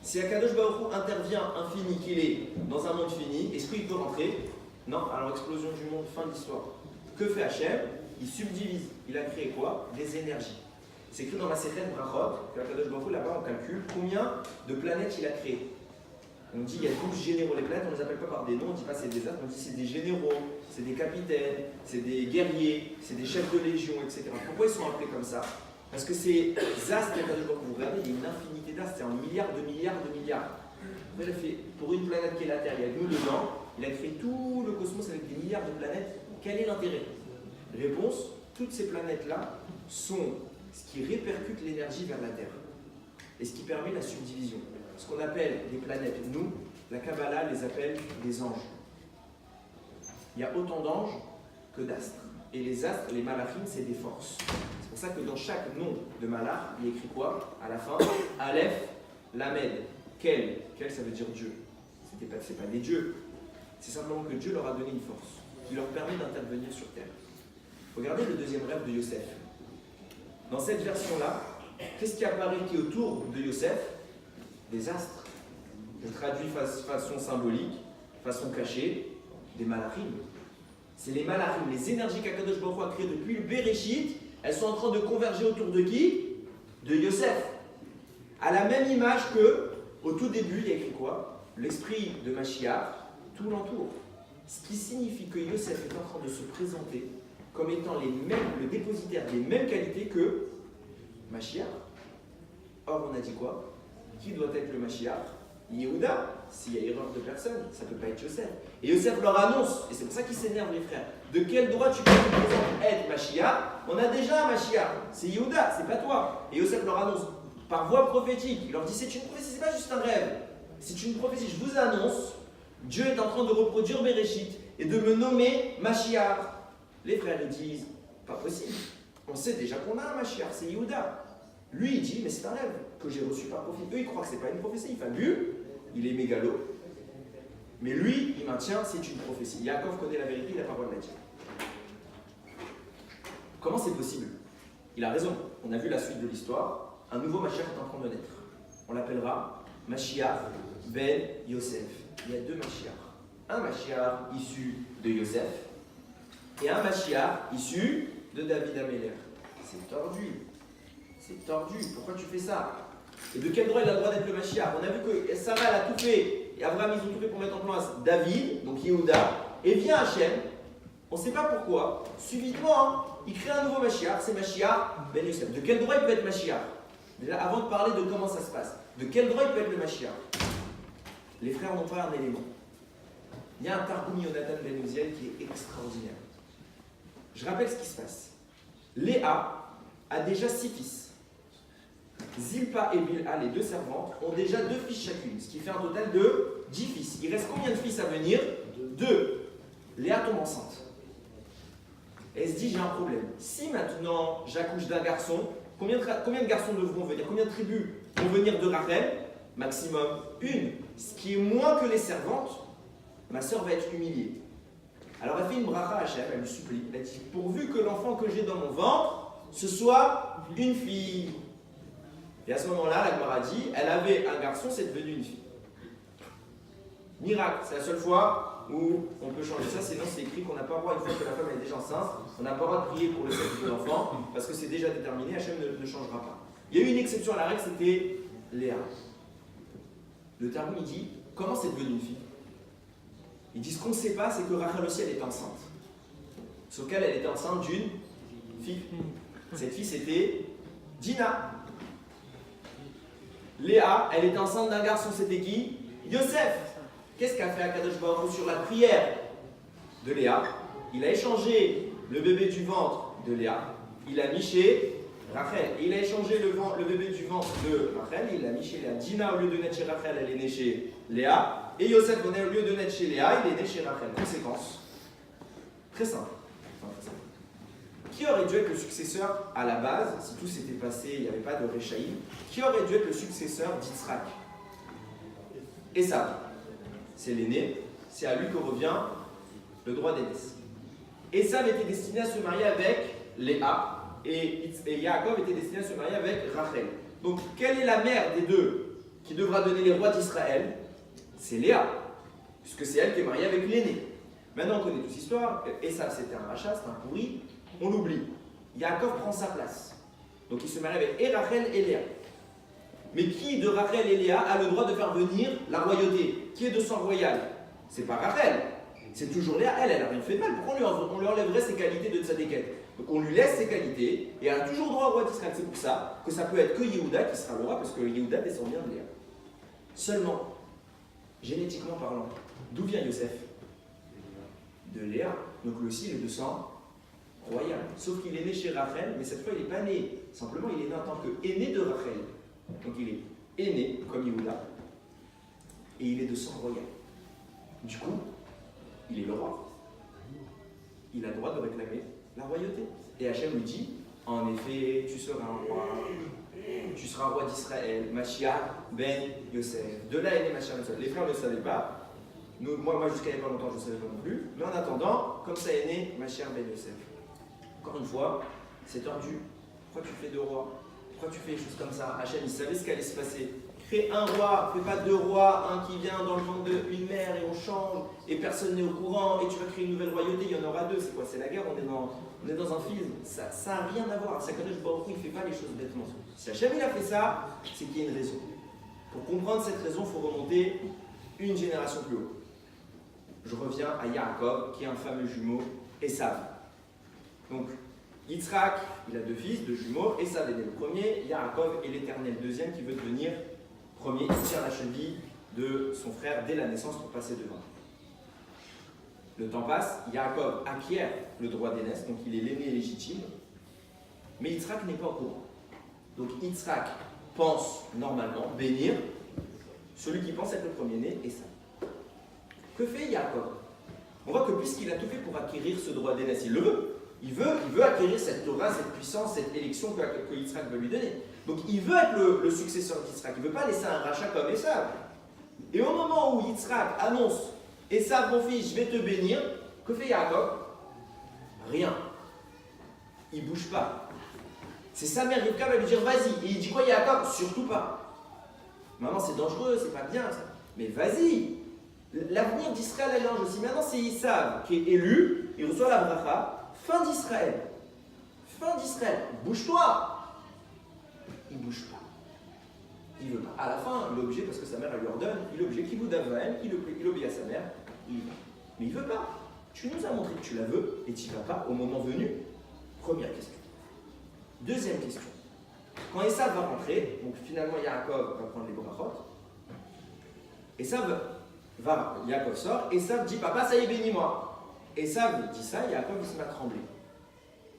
Si Akadosh Baruch Hu intervient infini, qu'il est dans un monde fini, est-ce qu'il peut rentrer? Non, alors explosion du monde, fin de l'histoire. Que fait Hachem? Il subdivise. Il a créé quoi? Des énergies. C'est écrit dans la Sechet Brachot, que Akadosh Baruch Hu, là-bas, on calcule combien de planètes il a créées. On dit il y a 12 généraux. Les planètes, on ne les appelle pas par des noms, on ne dit pas c'est des astres, on dit c'est des généraux, c'est des capitaines, c'est des guerriers, c'est des chefs de légion, etc. Pourquoi ils sont appelés comme ça? Parce que ces astres, vous regardez, il y a une infinité d'astres, c'est un milliard de milliards de milliards. Il a fait, pour une planète qui est la Terre, il y a nous dedans, il a créé tout le cosmos avec des milliards de planètes. Quel est l'intérêt? Réponse, toutes ces planètes-là sont ce qui répercute l'énergie vers la Terre et ce qui permet la subdivision. Ce qu'on appelle des planètes, nous, la Kabbalah les appelle des anges. Il y a autant d'anges que d'astres. Et les astres, les malachim, c'est des forces. C'est pour ça que dans chaque nom de malach, il y a écrit quoi? À la fin, Aleph, Lamed. Quel, ça veut dire Dieu. C'est pas des dieux. C'est simplement que Dieu leur a donné une force. qui leur permet d'intervenir sur terre. Regardez le deuxième rêve de Yosef. Dans cette version-là, qu'est-ce qui apparaît qui est autour de Yosef? Des astres. Je traduis façon symbolique, façon cachée, des malachim. C'est les malachim, les énergies qu'Akadosh Baruch Hu a créées depuis le Bereshit, elles sont en train de converger autour de qui? De Yosef. À la même image que, au tout début, il y a écrit quoi? L'esprit de Mashiach, tout l'entoure. Ce qui signifie que Yosef est en train de se présenter comme étant le dépositaire des mêmes qualités que Mashiach. Or, on a dit quoi? Qui doit être le Mashiach? Yehuda. S'il y a erreur de personne, ça ne peut pas être Yosef. Et Yosef leur annonce, et c'est pour ça qu'ils s'énervent les frères, de quel droit tu peux te présenter être Mashiach? On a déjà un Mashiach, c'est Yehuda, c'est pas toi. Et Yosef leur annonce par voie prophétique, il leur dit c'est une prophétie, c'est pas juste un rêve, c'est une prophétie, je vous annonce, Dieu est en train de reproduire Bereshit et de me nommer Mashiach. Les frères ils disent, pas possible, on sait déjà qu'on a un Mashiach, c'est Yehuda. Lui il dit, mais c'est un rêve que j'ai reçu par prophétie. Eux ils croient que c'est pas une prophétie, il fabule, il est mégalo. Mais lui, il maintient, c'est une prophétie. Yaakov connaît la vérité, il n'a pas le droit de la dire. Comment c'est possible? Il a raison, on a vu la suite de l'histoire. Un nouveau Mashiach est en train de naître. On l'appellera Mashiach ben Yosef. Il y a deux Mashiach. Un Mashiach issu de Yosef et un Mashiach issu de David Améler. C'est tordu. C'est tordu. Pourquoi tu fais ça? Et de quel droit il a le droit d'être le Mashiach? On a vu que Sarah elle a tout fait, et Abraham ils ont tout fait pour mettre en place David, donc Yehuda, et vient Hachem, on ne sait pas pourquoi, subitement, hein, il crée un nouveau Mashiach, c'est Mashiach ben Yosef. De quel droit il peut être Mashiach? Déjà, avant de parler de comment ça se passe, de quel droit il peut être le Mashiach? Les frères n'ont pas un élément. Il y a un Targum Yonatan ben Uziel qui est extraordinaire. Je rappelle ce qui se passe. Léa a déjà 6 fils. Zilpa et Bilha, les 2 servantes, ont déjà 2 fils chacune, ce qui fait un total de 10 fils. Il reste combien de fils à venir? 2. Léa tombe enceinte. Elle se dit, j'ai un problème. Si maintenant j'accouche d'un garçon, combien de garçons devront venir? Combien de tribus vont venir de Rachel? Maximum 1. Ce qui est moins que les servantes, ma sœur va être humiliée. Alors elle fait une bracha à Hachem, elle lui supplie. Elle dit, pourvu que l'enfant que j'ai dans mon ventre, ce soit une fille. Et à ce moment-là, la Gemara dit, elle avait un garçon, c'est devenu une fille. Miracle, c'est la seule fois où on peut changer ça, sinon c'est écrit qu'on n'a pas le droit, une fois que la femme est déjà enceinte, on n'a pas le droit de prier pour le sexe de l'enfant, parce que c'est déjà déterminé, Hachem ne changera pas. Il y a eu une exception à la règle, c'était Léa. Le Targum il dit, comment c'est devenu une fille? Il dit, ce qu'on ne sait pas, c'est que Rachel aussi, elle était enceinte. Sauf qu'elle était enceinte d'une fille. Cette fille, c'était Dina. Léa, elle était enceinte d'un garçon, c'était qui? Yosef. Qu'est-ce qu'a fait Akadosh Baruch Hu sur la prière de Léa? Il a échangé le bébé du ventre de Léa, il l'a mis chez Rachel. Et il a échangé le bébé du ventre de Rachel, il l'a mis chez Léa. Dina, au lieu de naître chez Rachel, elle est née chez Léa. Et Yosef, au lieu de naître chez Léa, il est né chez Rachel. Conséquence. Très simple. Qui aurait dû être le successeur à la base, si tout s'était passé, il n'y avait pas de Réchaïm, qui aurait dû être le successeur d'Yitzhak? Esav. C'est l'aîné, c'est à lui que revient le droit d'aînesse. Esav était destiné à se marier avec Léa, et Yaakov était destiné à se marier avec Rachel. Donc, quelle est la mère des deux qui devra donner les rois d'Israël? C'est Léa, puisque c'est elle qui est mariée avec l'aîné. Maintenant, on connaît toute l'histoire. Esav, c'était un rachat, c'était un pourri. On l'oublie. Yaakov prend sa place. Donc il se marie avec Rachel et Léa. Mais qui de Rachel et Léa a le droit de faire venir la royauté? Qui est de sang royal? C'est pas Rachel. C'est toujours Léa. Elle n'a rien fait de mal. Pourquoi on lui enlèverait ses qualités de tzadéket? Donc on lui laisse ses qualités et elle a toujours droit au roi d'Israël. C'est pour ça que ça peut être que Yehuda qui sera le roi, parce que Yehuda descend bien de Léa. Seulement, génétiquement parlant, d'où vient Yosef? De Léa. Donc lui aussi il est de sang royal. Sauf qu'il est né chez Rachel, mais cette fois il n'est pas né. Simplement il est né en tant qu'aîné de Rachel. Donc il est aîné, comme Yehuda, et il est de sang royal. Du coup, il est le roi. Il a le droit de réclamer la royauté. Et Hachem lui dit, en effet, tu seras un roi, tu seras roi d'Israël, Mashiach ben Yosef. De là est né Mashiach ben Yosef. Les frères ne le savaient pas, Moi jusqu'à il n'y a pas longtemps, je ne savais pas non plus. Mais en attendant, comme ça est né, ma chère Ben Yosef. Encore une fois, c'est tordu. Pourquoi tu fais 2 rois? Pourquoi tu fais des choses comme ça? Hachem, il savait ce qui allait se passer. Crée un roi, fais pas 2 rois, un qui vient dans le ventre d'une mère et on change, et personne n'est au courant, et tu vas créer une nouvelle royauté, il y en aura 2. C'est quoi? C'est la guerre, on est dans un film. Ça n'a rien à voir. Sakadosh Baruch Hu, il ne fait pas les choses bêtement. Si Hachem il a fait ça, c'est qu'il y a une raison. Pour comprendre cette raison, il faut remonter une génération plus haut. Je reviens à Yaakov, qui est un fameux jumeau, Esav. Donc, Yitzhak, il a 2 fils, 2 jumeaux, Esav est né le premier, Yaakov est l'éternel deuxième qui veut devenir premier. Il tient la cheville de son frère dès la naissance pour passer devant. Le temps passe, Yaakov acquiert le droit d'aînesse, donc il est l'aîné légitime, mais Yitzhak n'est pas au courant. Donc Yitzhak pense normalement bénir celui qui pense être le premier-né, Esav. Que fait Yaakov? On voit que puisqu'il a tout fait pour acquérir ce droit d'aînesse, il le veut. Il veut acquérir cette Torah, cette puissance, cette élection que Yitzhak veut lui donner. Donc il veut être le successeur d'Yitzhak. Il ne veut pas laisser un rachat comme Esav. Et au moment où Yitzhak annonce Esav, mon fils, je vais te bénir, que fait Yaakov? Rien. Il ne bouge pas. C'est sa mère Rivka va lui dire vas-y. Et il dit quoi Yaakov? Surtout pas. Maman, c'est dangereux, c'est pas bien ça. Mais vas-y. L'avenir d'Israël est l'ange aussi. Maintenant, c'est Esav qui est élu, il reçoit la bracha. Fin d'Israël. Fin d'Israël. Bouge-toi. Il ne bouge pas. Il ne veut pas. À la fin, il est obligé parce que sa mère elle lui ordonne. Il est obligé qu'il vous d'Avaël, il obéit à sa mère. Il va. Mais il ne veut pas. Tu nous as montré que tu la veux et tu n'y vas pas au moment venu. Première question. Deuxième question. Quand Esav va rentrer, donc finalement Yaakov va prendre les brachot. Yaakov sort. Esav dit papa, ça y est, bénis-moi. Esav dit ça, Yaakov il se met à trembler.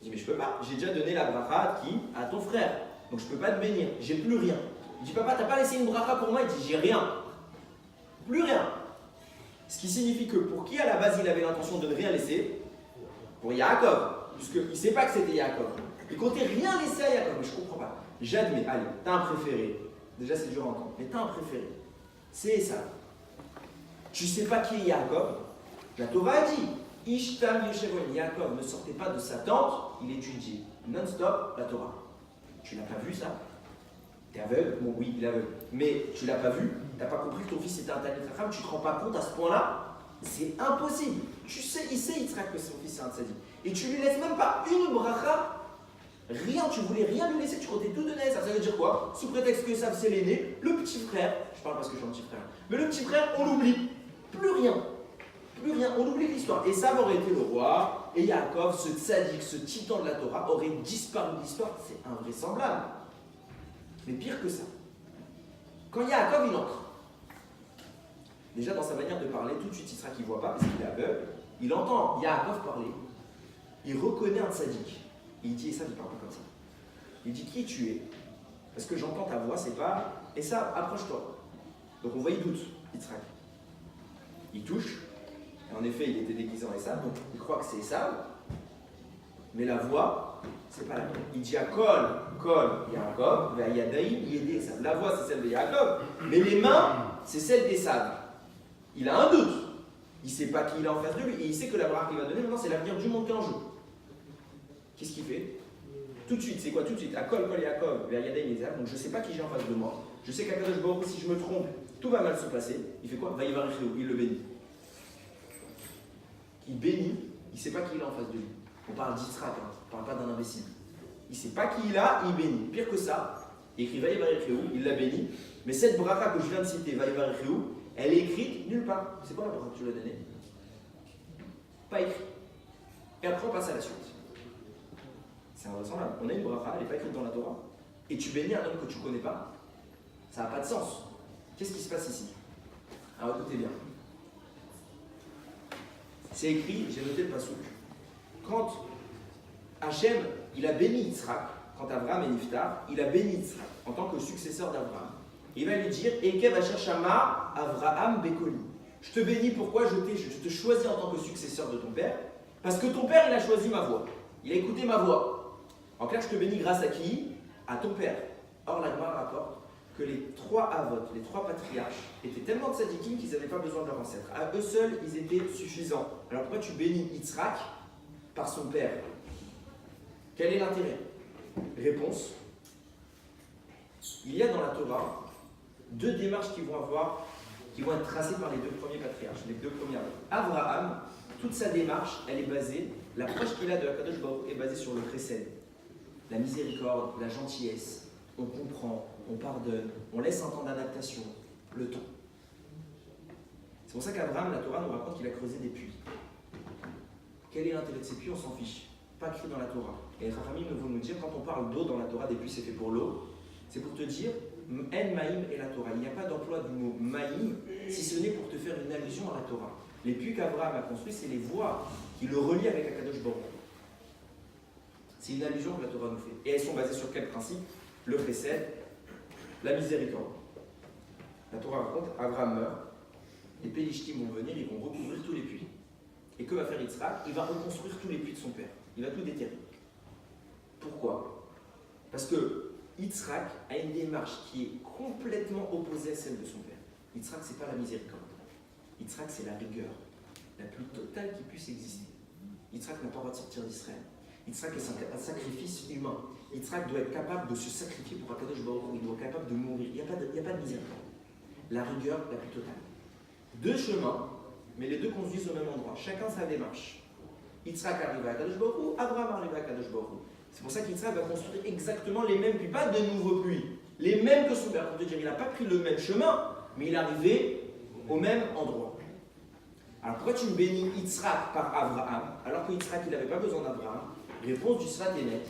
Il dit mais je peux pas, j'ai déjà donné la bracha à ton frère, donc je peux pas te bénir, j'ai plus rien. Il dit papa, t'as pas laissé une bracha pour moi? Il dit j'ai rien, plus rien. Ce qui signifie que pour qui à la base il avait l'intention de ne rien laisser? Pour Yaakov, puisqu'il ne sait pas que c'était Yaakov. Il comptait rien laisser à Yaakov, mais je comprends pas. J'admets, allez, t'as un préféré. Déjà c'est dur à entendre, mais t'as un préféré. C'est Esav. Tu sais pas qui est Yaakov? La Torah a dit. Ishtam Yeshevon, Yaakov ne sortait pas de sa tente, il étudiait non-stop la Torah. Tu n'as pas vu ça? T'es aveugle? Bon oui, il est aveugle. Mais tu l'as pas vu? T'as pas compris que ton fils était un Talmid Chacham? Tu te rends pas compte à ce point-là? C'est impossible. Tu sais, il sait Yitzhak que son fils est un tzaddik. Et tu lui laisses même pas une bracha. Rien, tu voulais rien lui laisser, tu comptais tout donner. Ça veut dire quoi? Sous prétexte que ça c'est l'aîné, le petit frère, je parle parce que je suis un petit frère, mais le petit frère, on l'oublie. Plus rien. Plus rien, on oublie l'histoire. Et ça aurait été le roi, et Yaakov, ce tzaddik, ce titan de la Torah, aurait disparu de l'histoire. C'est invraisemblable. Mais pire que ça, quand Yaakov il entre, déjà dans sa manière de parler, tout de suite il sera qu'il ne voit pas parce qu'il est aveugle, il entend Yaakov parler, il reconnaît un tzaddik. Et il dit, et ça, il parle pas comme ça. Il dit, qui tu es? Parce que j'entends ta voix, c'est pas. Et ça, approche-toi. Donc on voit, il doute, Yitzhak. Il touche. En effet, il était déguisé en Esav, donc il croit que c'est Esav, mais la voix, c'est pas la même. Il dit à Kol, Yaakov, Yadaïm, Yedé Esav. La voix, c'est celle de Yaakov, mais les mains, c'est celle d'Esav. Il a un doute. Il ne sait pas qui il a en face de lui, et il sait que la bracha qu'il va donner maintenant, c'est l'avenir du monde qui est en jeu. Qu'est-ce qu'il fait? Tout de suite, c'est quoi tout de suite? À Kol, Yaakov, Yadaïm, Esav. Donc je ne sais pas qui j'ai en face de moi. Je sais qu'à Kadosh Baruch Hu, si je me trompe, tout va mal se passer. Il fait quoi? Vaïvarichéou, il le bénit. Il bénit, il ne sait pas qui il a en face de lui. On parle d'Yitzhak, hein, on ne parle pas d'un imbécile. Il ne sait pas qui il a, il bénit. Pire que ça, il écrit Vaïvarichéou, il l'a béni. Mais cette bracha que je viens de citer, Vaïvarichéou, elle est écrite nulle part. C'est quoi la bracha que tu lui as donnée? Pas écrite. Et après on passe à la suite. C'est invraisemblable. On a une bracha, elle n'est pas écrite dans la Torah. Et tu bénis un homme que tu ne connais pas. Ça n'a pas de sens. Qu'est-ce qui se passe ici? Alors écoutez bien. C'est écrit, j'ai noté le passouk. Quand Hachem, il a béni Yitzhak, quand Abraham est niftar, il a béni Yitzhak en tant que successeur d'Abraham. Il va lui dire, Ekev Asher Shama Avraham Bekoli. Je te bénis, pourquoi je te choisis en tant que successeur de ton père? Parce que ton père, il a choisi ma voix. Il a écouté ma voix. En clair, je te bénis grâce à qui? À ton père. Or, la Gemara rapporte que les 3 Avot, les 3 patriarches, étaient tellement tzadikim qu'ils n'avaient pas besoin de leurs ancêtres. À eux seuls, ils étaient suffisants. Alors pourquoi tu bénis Yitzhak par son père? Quel est l'intérêt? Réponse. Il y a dans la Torah 2 démarches qui vont être tracées par les 2 premiers patriarches, les 2 premiers Avot. Abraham, toute sa démarche, elle est basée, l'approche qu'il a de Akadosh Baruch Hu est basée sur le chesed, la miséricorde, la gentillesse. On comprend, on pardonne, on laisse un temps d'adaptation, le temps. C'est pour ça qu'Abraham, la Torah nous raconte qu'il a creusé des puits. Quel est l'intérêt de ces puits? On s'en fiche. Pas écrit dans la Torah. Et les Chachamim vont nous dire, quand on parle d'eau dans la Torah, des puits c'est fait pour l'eau, c'est pour te dire, En Maïm et la Torah. Il n'y a pas d'emploi du mot Maïm, si ce n'est pour te faire une allusion à la Torah. Les puits qu'Abraham a construits, c'est les voies qui le relient avec Akadosh Baruch Hu. C'est une allusion que la Torah nous fait. Et elles sont basées sur quel principe? Le chesed, la miséricorde. La Torah raconte, Abraham meurt, les Pélishtim vont venir, ils vont recouvrir tous les puits. Et que va faire Yitzhak? Il va reconstruire tous les puits de son père. Il va tout déterrer. Pourquoi? Parce que Yitzhak a une démarche qui est complètement opposée à celle de son père. Yitzhak, c'est pas la miséricorde. Yitzhak, c'est la rigueur, la plus totale qui puisse exister. Yitzhak n'a pas le droit de sortir d'Israël. Yitzhak est un sacrifice humain. Yitzhak doit être capable de se sacrifier pour Akadosh Baruch Hu. Il doit être capable de mourir. Il n'y a pas de miséricorde. La rigueur la plus totale. 2 chemins, mais les 2 conduisent au même endroit. Chacun sa démarche. Yitzhak arrive à Akadosh Baruch Hu, Abraham arrive à Akadosh Baruch Hu. C'est pour ça qu'Yitzhak va construire exactement les mêmes puits, pas de nouveaux puits, les mêmes que son père. Pour te dire, il n'a pas pris le même chemin, mais il est arrivé au même endroit. Alors pourquoi tu me bénis Yitzhak par Abraham, alors que Yitzhak il n'avait pas besoin d'Abraham? Réponse du Sfat Emet.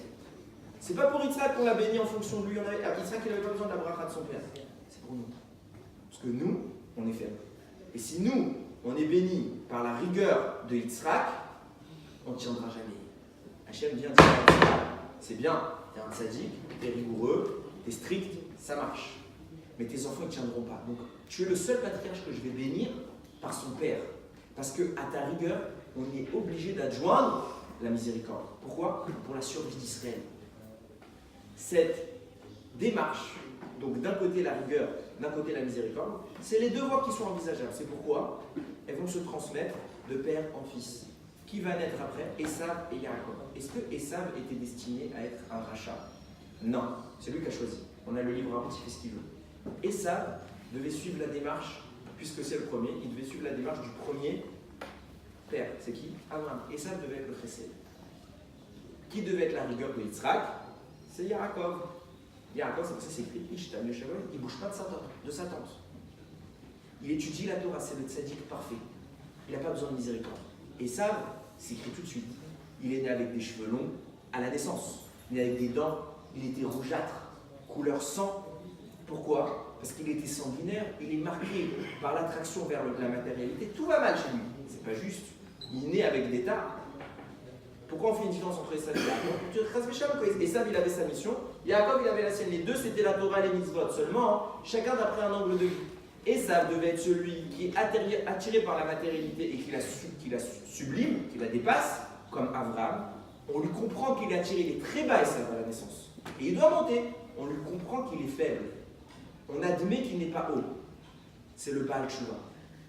C'est pas pour Yitzhak qu'on l'a béni en fonction de lui. Yitzhak il n'avait pas besoin de la bracha de son père. C'est pour nous. Parce que nous, on est faibles. Et si nous, on est bénis par la rigueur de Yitzhak, on ne tiendra jamais. Hachem vient dire c'est bien, t'es un tzaddik, t'es rigoureux, t'es strict, ça marche. Mais tes enfants ne tiendront pas. Donc tu es le seul patriarche que je vais bénir par son père. Parce qu'à ta rigueur, on est obligé d'adjoindre la miséricorde. Pourquoi? Pour la survie d'Israël. Cette démarche, donc d'un côté la rigueur, d'un côté la miséricorde, c'est les 2 voies qui sont envisageables. C'est pourquoi elles vont se transmettre de père en fils. Qui va naître après? Esav et Yaakov. Est-ce que Esav était destiné à être un rachat? Non, c'est lui qui a choisi. On a le livre avant, il fait ce qu'il veut. Esav devait suivre la démarche, puisque c'est le premier, il devait suivre la démarche du premier père. C'est qui? Abraham. Esav devait être le chesed. Qui devait être la rigueur de Yitzhak? C'est Yaakov. Yaakov, c'est pour ça que c'est écrit Ishtam Yeshavon, il ne bouge pas de sa tente. Il étudie la Torah, c'est le tzaddik parfait. Il n'a pas besoin de miséricorde. Esav, c'est écrit tout de suite. Il est né avec des cheveux longs à la naissance. Il est né avec des dents, il était rougeâtre, couleur sang. Pourquoi? Parce qu'il était sanguinaire, il est marqué par l'attraction vers la matérialité. Tout va mal chez lui. C'est pas juste. Il est né avec des tares. Pourquoi on fait une différence entre Esav et Yaakov? Esav, il avait sa mission. Yaakov, il avait la sienne. Les 2, c'était la Torah et les mitzvot. Seulement, chacun d'après un angle de vue. Esav devait être celui qui est attiré par la matérialité et qui la sublime, qui la dépasse, comme Abraham. On lui comprend qu'il est attiré, il est très bas Esav à la naissance. Et il doit monter. On lui comprend qu'il est faible. On admet qu'il n'est pas haut. C'est le Baal Tshuva.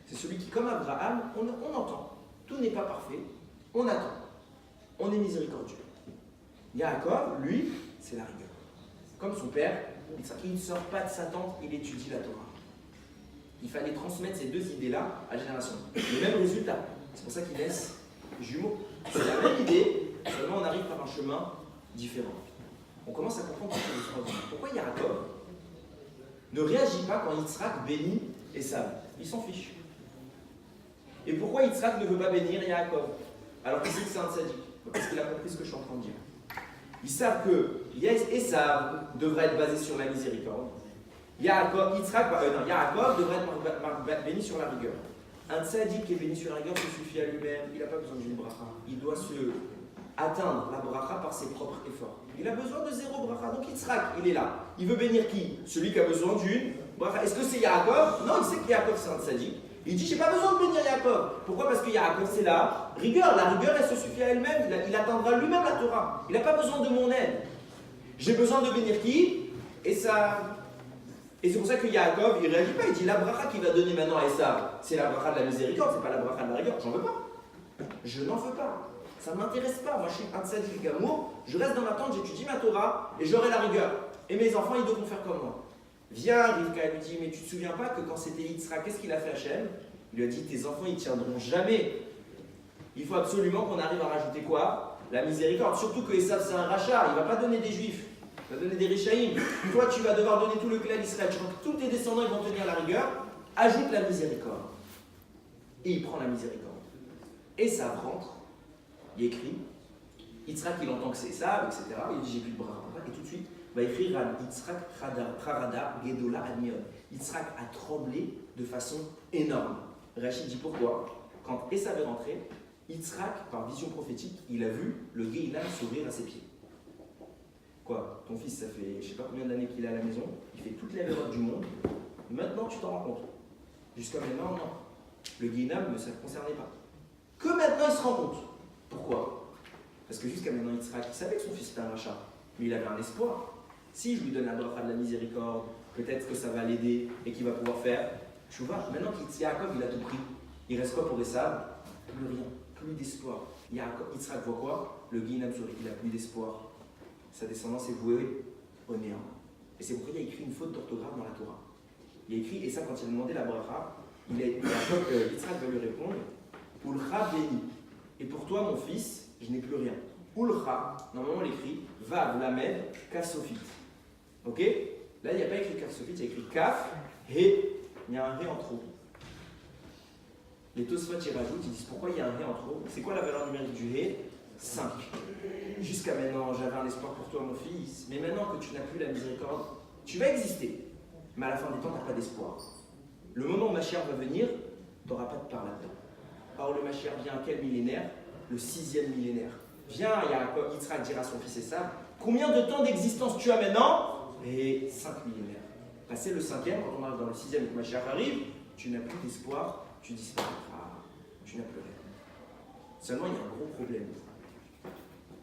C'est celui qui, comme Abraham, on entend. Tout n'est pas parfait. On attend. On est miséricordieux. Yaakov, lui, c'est la rigueur. Comme son père, il ne sort pas de sa tente, il étudie la Torah. Il fallait transmettre ces 2 idées-là à la génération. Le même résultat. C'est pour ça qu'ils naissent jumeaux. C'est la même idée, seulement on arrive par un chemin différent. On commence à comprendre pourquoi Yaakov ne réagit pas quand Yitzhak bénit Esav. Il s'en fiche. Et pourquoi Yitzhak ne veut pas bénir Yaakov alors qu'il sait que c'est un tzaddik? Parce qu'il a compris ce que je suis en train de dire. Ils savent que Esav devrait être basé sur la miséricorde. Yaakov devrait être béni sur la rigueur. Un tzaddik qui est béni sur la rigueur se suffit à lui-même. Il n'a pas besoin d'une bracha. Il doit atteindre la bracha par ses propres efforts. Il a besoin de 0 bracha. Donc Yitzhak, il est là. Il veut bénir qui? Celui qui a besoin d'une bracha. Est-ce que c'est Yaakov? Non, il sait que Yaakov c'est un tzaddik. Il dit, j'ai pas besoin de bénir Yaakov. Pourquoi? Parce que Yaakov, c'est la rigueur. La rigueur, elle se suffit à elle-même. Il atteindra lui-même la Torah. Il n'a pas besoin de mon aide. J'ai besoin de bénir qui? Esav. Et c'est pour ça que Yaakov, il ne réagit pas, il dit la bracha qu'il va donner maintenant à Esav, c'est la bracha de la miséricorde, c'est pas la bracha de la rigueur, j'en veux pas. Je n'en veux pas. Ça ne m'intéresse pas. Moi, je suis un tzaddik gamour, je reste dans ma tente, j'étudie ma Torah et j'aurai la rigueur. Et mes enfants, ils devront faire comme moi. Viens, Rivka, elle lui dit, mais tu te souviens pas que quand c'était Yitzhak, qu'est-ce qu'il a fait Hachem? Il lui a dit, tes enfants, ils tiendront jamais. Il faut absolument qu'on arrive à rajouter quoi? La miséricorde. Surtout que Esav, c'est un rachat, il ne va pas donner des juifs. Il va donner des Rishaïm. Toi, tu vas devoir donner tout le clan d'Israël. Je crois que tous tes descendants ils vont tenir la rigueur. Ajoute la miséricorde. Et il prend la miséricorde. Et ça rentre. Il écrit. Yitzhak, il entend que c'est ça, etc. Il dit j'ai plus de bras. Et tout de suite, il va écrire Yitzhak Trarada Gedola Anion. Yitzhak a tremblé de façon énorme. Rachid dit pourquoi? Quand Esav est rentré, Yitzhak, par vision prophétique, il a vu le Gehinam s'ouvrir à ses pieds. Quoi? Ton fils, ça fait je ne sais pas combien d'années qu'il est à la maison, il fait toutes les erreurs du monde, maintenant tu t'en rends compte. Jusqu'à maintenant, non. Le Gehinam, ça ne le concernait pas. Que maintenant il se rend compte. Pourquoi? Parce que jusqu'à maintenant, Yitzhak, il savait que son fils était un rachat, mais il avait un espoir. Si je lui donne la bracha de la miséricorde, peut-être que ça va l'aider et qu'il va pouvoir faire. Tu vois, maintenant qu'Yaakov, il a tout pris, il reste quoi pour Esav? Plus rien, plus d'espoir. Yitzhak voit quoi? Le Gehinam sourit, il n'a plus d'espoir. Sa descendance est vouée au néant. Et c'est pourquoi il a écrit une faute d'orthographe dans la Torah. Il a écrit, et ça quand il a demandé la bracha, Yitzhak va lui répondre, Ulcha béni. Et pour toi, mon fils, je n'ai plus rien. Ulcha, normalement on l'écrit, Vav, Lamed, Kaf Sofit. Ok? Là, il n'y a pas écrit Kaf Sofit, il y a écrit Kaf, He. Il y a un He en trop. Les Tosfot y rajoutent, ils disent pourquoi il y a un He en trop? C'est quoi la valeur numérique du He? 5. Jusqu'à maintenant, j'avais un espoir pour toi, mon fils, mais maintenant que tu n'as plus la miséricorde, tu vas exister. Mais à la fin des temps, tu n'as pas d'espoir. Le moment où Mashiach va venir, tu n'auras pas de part là-dedans. Or, le Mashiach vient à quel millénaire? Le 6e millénaire. Viens, Yitzhak dira à son fils Esav, combien de temps d'existence tu as maintenant? Et 5 millénaires. Passé le 5e, quand on arrive dans le 6e et que Mashiach arrive, tu n'as plus d'espoir, tu disparaîtras. Tu n'as plus rien. Seulement, il y a un gros problème.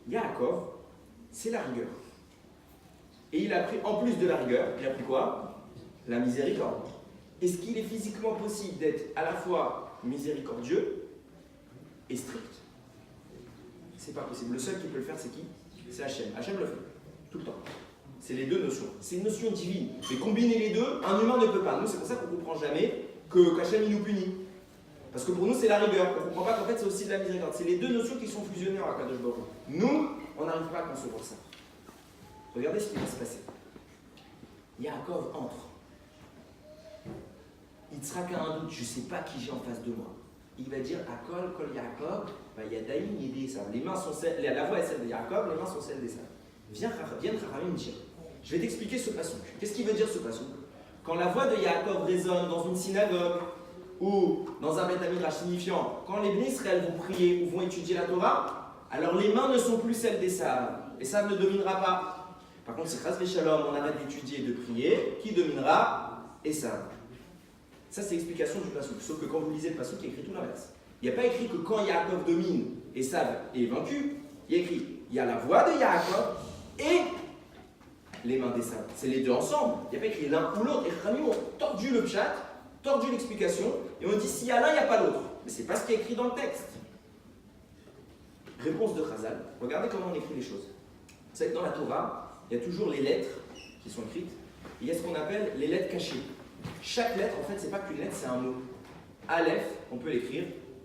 Yaakov, c'est la rigueur. Et il a pris, en plus de la rigueur, il a pris quoi? La miséricorde. Est-ce qu'il est physiquement possible d'être à la fois miséricordieux et strict? C'est pas possible. Le seul qui peut le faire, c'est qui? C'est Hachem. Hachem le fait, tout le temps. C'est les deux notions. C'est une notion divine. Mais combiner les deux, un humain ne peut pas. Nous, c'est pour ça qu'on ne comprend jamais qu'Hachem il nous punit. Parce que pour nous, c'est la rigueur. On ne comprend pas qu'en fait, c'est aussi de la miséricorde. C'est les deux notions qui sont fusionnées en Akadosh Baruch Hu. Nous, on n'arrive pas à concevoir ça. Regardez ce qui va se passer. Yaakov entre. Yitzhak a un doute, je ne sais pas qui j'ai en face de moi. Il va dire Akol, Kol Yaakov, Yadaïm, Yedé Esav. Les mains sont celles, la voix est celle de Yaakov, les mains sont celles d'Esav. Viens, Chachamim dire. Je vais t'expliquer ce passouk. Qu'est-ce qu'il veut dire ce passouk? Quand la voix de Yaakov résonne dans une synagogue, ou dans un Beth Midrash signifiant, quand les Bnei Israël vont prier ou vont étudier la Torah, alors les mains ne sont plus celles d'Esav. Esav ne dominera pas. Par contre, si Chas V'Shalom, on arrête d'étudier et de prier, qui dominera? Esav. Ça, c'est l'explication du passouk. Sauf que quand vous lisez le passouk, il y a écrit tout l'inverse. Il n'y a pas écrit que quand Yaakov domine, Esav est vaincu. Il y a écrit, il y a la voix de Yaakov et les mains d'Esav. C'est les deux ensemble. Il n'y a pas écrit l'un ou l'autre. Et Chachamim ont tordu le pshat, tordu l'explication, et on dit s'il y a l'un, il n'y a pas l'autre. Mais ce n'est pas ce qui est écrit dans le texte. Réponse de Chazal. Regardez comment on écrit les choses. Vous savez que dans la Torah, il y a toujours les lettres qui sont écrites. Et il y a ce qu'on appelle les lettres cachées. Chaque lettre, en fait, c'est pas qu'une lettre, c'est un mot. Aleph, on peut l'écrire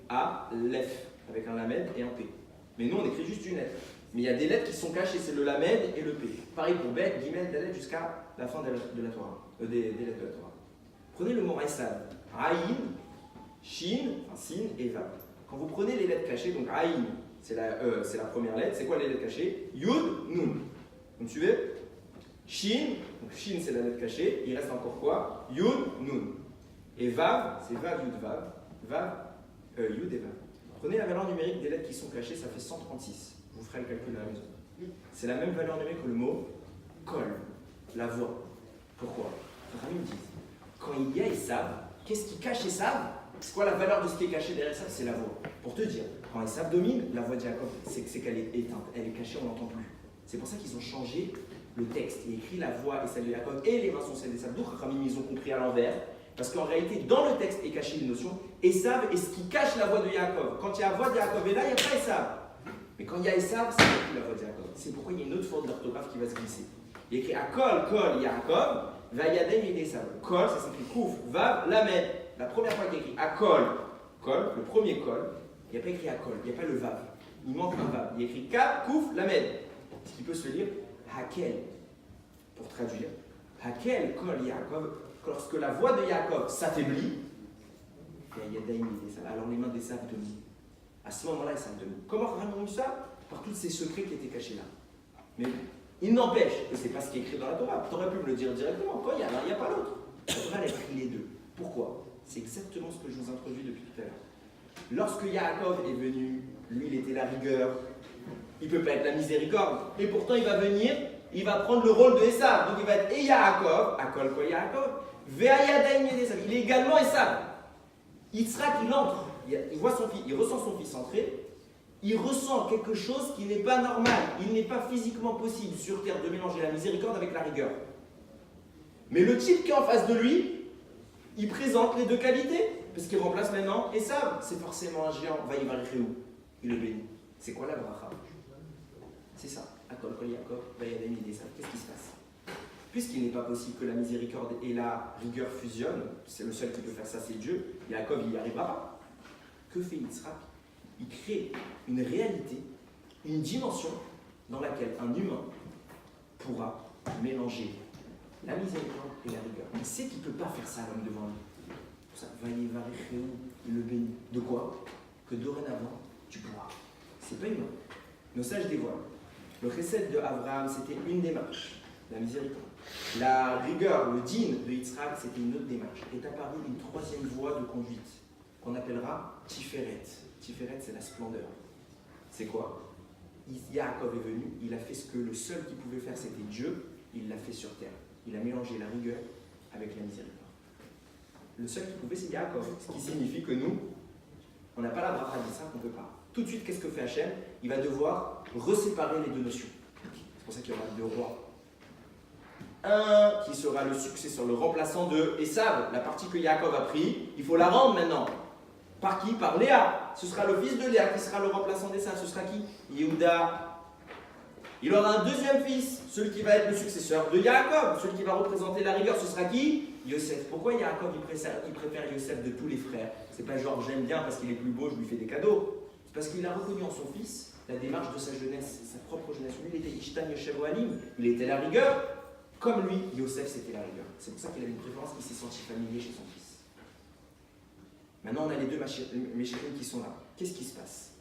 A-Lef, avec un lamed et un P. Mais nous, on écrit juste une lettre. Mais il y a des lettres qui sont cachées, c'est le lamed et le P. Pareil pour Bet, Gimel, Dalet, jusqu'à la fin de la Torah, des lettres de la Torah. Prenez le mot Aïsad. Aïn, Shin, Sin et Vav. Quand vous prenez les lettres cachées, donc Aïn, c'est la première lettre. C'est quoi les lettres cachées? Yud, Nun. Vous me suivez? Shin, donc Shin c'est la lettre cachée, il reste encore quoi? Yud, Nun. Et Vav, c'est Vav, Yud, Vav. Vav, Yud et Vav. Prenez la valeur numérique des lettres qui sont cachées, ça fait 136. Vous ferez le calcul à la maison. C'est la même valeur numérique que le mot Kol, la voix. Pourquoi? Rami me dit, quand il y a Esav, qu'est-ce qui cache Esav? C'est quoi la valeur de ce qui est caché derrière Esav? C'est la voix. Pour te dire, quand Esav domine, la voix de Jacob, c'est qu'elle est éteinte, elle est cachée, on n'entend plus. C'est pour ça qu'ils ont changé le texte. Il écrit la voix et celle de Yaakov et les mains sont celles d'Esav. Donc, comme ils ont compris à l'envers. Parce qu'en réalité, dans le texte est cachée une notion. Esav est ce qui cache la voix de Yaakov. Quand il y a la voix de Yaakov et là, il n'y a pas Esav. Mais quand il y a Esav, c'est plus la voix de Yaakov. C'est pourquoi il y a une autre faute d'orthographe qui va se glisser. Il écrit Akol, Kol, Yaakov, Vayadem et Esav. Kol, ça s'écrit Kouf, Vav, Lamed. La première fois qu'il écrit Akol, Kol, le premier Kol, il n'y a pas écrit Akol, il n'y a pas le Vav. Il manque un Vav. Il écrit Kaf, Kouf, Lamed. Ce qui peut se lire Hakel. Pour traduire, Hakel, Kol, Yaakov. Lorsque la voix de Yaakov s'affaiblit, alors les mains d'Esav dominent. À ce moment-là, Esav domine. Comment avons eu ça? Par tous ces secrets qui étaient cachés là. Mais il n'empêche que ce n'est pas ce qui est écrit dans la Torah. Tu aurais pu me le dire directement. Quand il y a l'un, il n'y a pas l'autre. La Torah, elle a écrit les deux. Pourquoi? C'est exactement ce que je vous introduis depuis tout à l'heure. Lorsque Yaakov est venu, lui, il était la rigueur. Il ne peut pas être la miséricorde. Et pourtant, il va venir, il va prendre le rôle de Esav. Donc il va être et Yaakov, Akol quoi Yaakov, Ve'ayadaim Esav. Il est également Esav. Yitzhak, il entre, il voit son fils, il ressent son fils entrer, il ressent quelque chose qui n'est pas normal. Il n'est pas physiquement possible sur terre de mélanger la miséricorde avec la rigueur. Mais le type qui est en face de lui, il présente les deux qualités, parce qu'il remplace maintenant Esav. C'est forcément un géant, Vaïvarichéou. Il le bénit. C'est quoi la bracha? C'est ça. Akol Kol Yaakov, Vayadem Esav. Qu'est-ce qui se passe? Puisqu'il n'est pas possible que la miséricorde et la rigueur fusionnent, c'est le seul qui peut faire ça, c'est Dieu. Yaakov, il n'y arrivera pas. Que fait Yitzhak? Il crée une réalité, une dimension dans laquelle un humain pourra mélanger la miséricorde et la rigueur. Il sait qu'il ne peut pas faire ça, l'homme devant lui. Pour ça, Vaïvarichéou, il le bénit. De quoi? Que dorénavant, tu pourras. C'est pas humain. Nos sages dévoilent. Le chesed de Abraham, c'était une démarche, la miséricorde. La rigueur, le din de Yitzhak, c'était une autre démarche. Est apparue une troisième voie de conduite, qu'on appellera Tiferet. Tiferet, c'est la splendeur. C'est quoi? Yaakov est venu, il a fait ce que le seul qui pouvait faire, c'était Dieu, il l'a fait sur terre. Il a mélangé la rigueur avec la miséricorde. Le seul qui pouvait, c'est Yaakov. Ce qui signifie que nous, on n'a pas la bracha d'Yitzhak, on ne peut pas. Tout de suite, qu'est-ce que fait Hachem? Il va devoir reséparer les deux notions. C'est pour ça qu'il y aura deux rois. Un qui sera le successeur, le remplaçant de Esav, la partie que Yaakov a pris, il faut la rendre maintenant. Par qui? Par Léa. Ce sera le fils de Léa qui sera le remplaçant d'Esav. Ce sera qui? Yehuda. Il aura un deuxième fils, celui qui va être le successeur de Yaakov, celui qui va représenter la rigueur. Ce sera qui? Yosef. Pourquoi Yaakov il préfère Yosef de tous les frères? C'est pas genre j'aime bien parce qu'il est plus beau, je lui fais des cadeaux. C'est parce qu'il a reconnu en son fils la démarche de sa jeunesse, sa propre jeunesse. Lui, il était Ishtan Yoshev Ohalim, il était la rigueur. Comme lui, Yosef, c'était la rigueur. C'est pour ça qu'il avait une préférence, il s'est senti familier chez son fils. Maintenant, on a les deux Méchérim qui sont là. Qu'est-ce qui se passe?